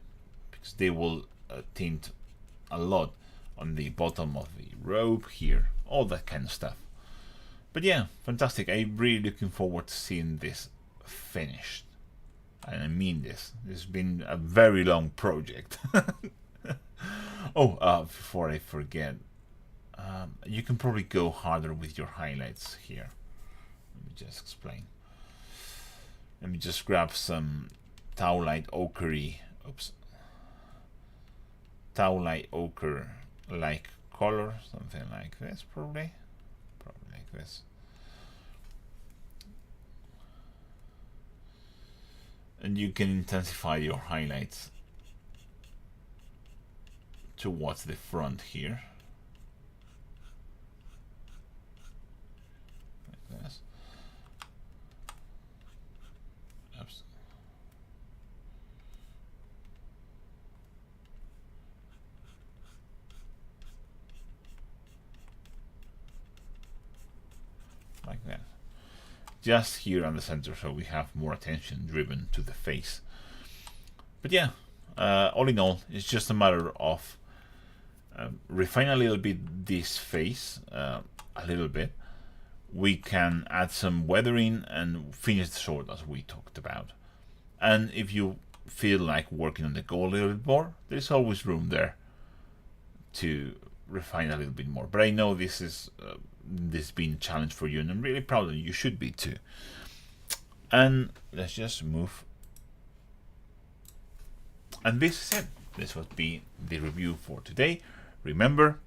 because they will tint a lot on the bottom of the robe here, all that kind of stuff. But yeah, fantastic. I'm really looking forward to seeing this finished. And I mean this. This has been a very long project. Before I forget, you can probably go harder with your highlights here. Let me just explain. Let me just grab some Towlight Ochre-y, Towlight Ochre like color, something like this, probably like this. And you can intensify your highlights towards the front here, like this. Oops. Like that. Just here on the center, so we have more attention driven to the face. But yeah, all in all, it's just a matter of refine a little bit this face, a little bit. We can add some weathering and finish the sword as we talked about. And if you feel like working on the gold a little bit more, there's always room there to refine a little bit more. But I know this is this being a challenge for you, and I'm really proud of you. You should be too. And let's just move. And this is it. This would be the review for today. Remember,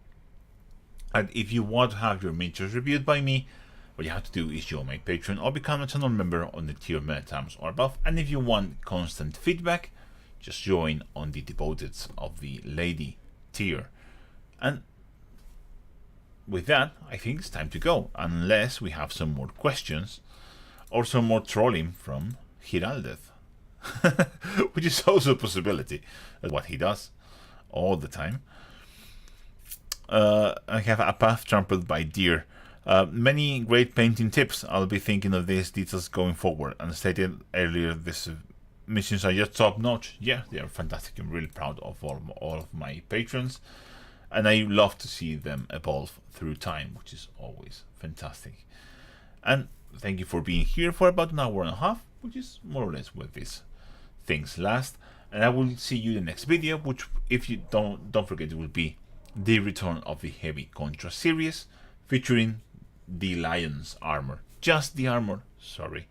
and if you want to have your miniatures reviewed by me, what you have to do is join my Patreon or become a channel member on the tier Times or above. And if you want constant feedback, just join on the Devoted of the Lady tier. And with that, I think it's time to go, unless we have some more questions or some more trolling from Giraldez, which is also a possibility. That's what he does all the time. I have a path trampled by deer. Many great painting tips. I'll be thinking of these details going forward. And stated earlier, these missions are just top notch. Yeah, they are fantastic. I'm really proud of all of my patrons. and I love to see them evolve through time, which is always fantastic. And thank you for being here for about an hour and a half, which is more or less where these things last. And I will see you in the next video, which, if you don't forget, it will be the return of the heavy contrast series, featuring the lion's armor. Just the armor, sorry.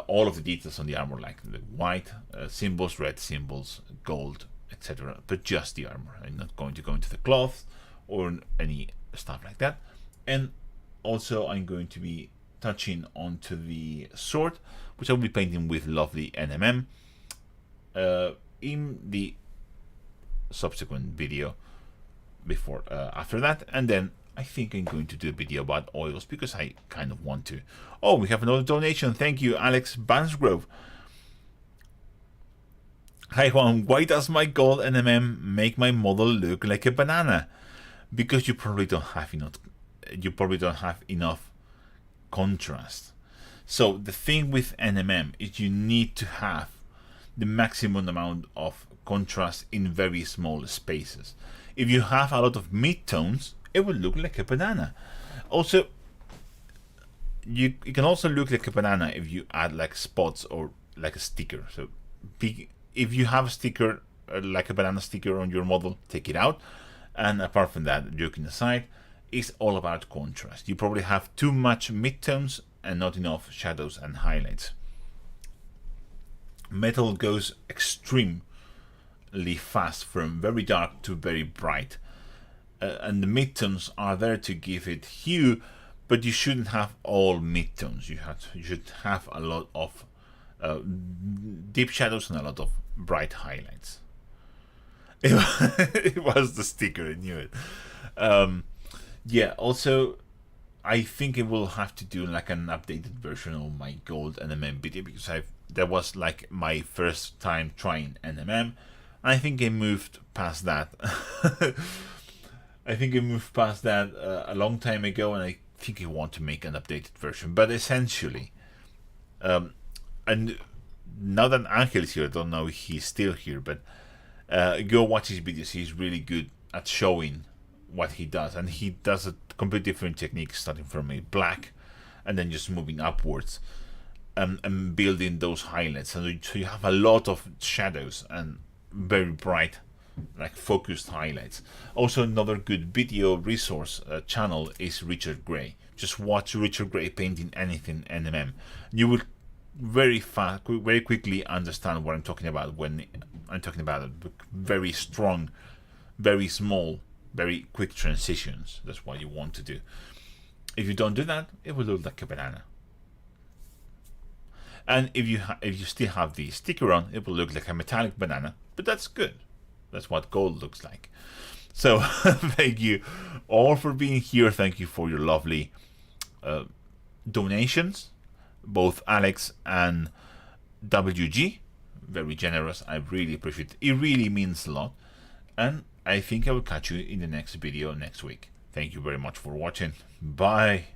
All of the details on the armor, like the white symbols, red symbols, gold, etc. But just the armor. I'm not going to go into the cloth or any stuff like that. And also I'm going to be touching onto the sword, which I'll be painting with lovely NMM in the subsequent video before after that. And then I think I'm going to do a video about oils, because I kind of want to. Oh, we have another donation. Thank you, Alex Bansgrove. Hi Juan, why does my gold NMM make my model look like a banana? Because you probably don't have enough. You probably don't have enough contrast. So the thing with NMM is you need to have the maximum amount of contrast in very small spaces. If you have a lot of midtones, it will look like a banana. Also, you can also look like a banana if you add like spots or like a sticker. So if you have a sticker like a banana sticker on your model, take it out. And apart from that, joking aside, it's all about contrast. You probably have too much midtones and not enough shadows and highlights. Metal goes extremely fast from very dark to very bright, and the midtones are there to give it hue, but you shouldn't have all midtones. You should have a lot of deep shadows and a lot of bright highlights. It was the sticker, I knew it. Yeah, also I think I will have to do like an updated version of my gold NMM video, because that was like my first time trying NMM. I think I moved past that. I think I moved past that a long time ago, and I think I want to make an updated version. But essentially, and now that Angel is here, I don't know if he's still here, but go watch his videos. He's really good at showing what he does, and he does a completely different technique, starting from a black and then just moving upwards and building those highlights. So you have a lot of shadows and very bright, like focused highlights. Also, another good video resource channel is Richard Gray. Just watch Richard Gray painting anything NMM. You will very quickly understand what I'm talking about when I'm talking about it. Very strong, very small, very quick transitions. That's what you want to do. If you don't do that, it will look like a banana. And if you still have the sticker on, it will look like a metallic banana. But that's good. That's what gold looks like. So thank you all for being here. Thank you for your lovely donations, both Alex and WG. Very generous. I really appreciate it. It really means a lot. And I think I will catch you in the next video next week. Thank you very much for watching. Bye.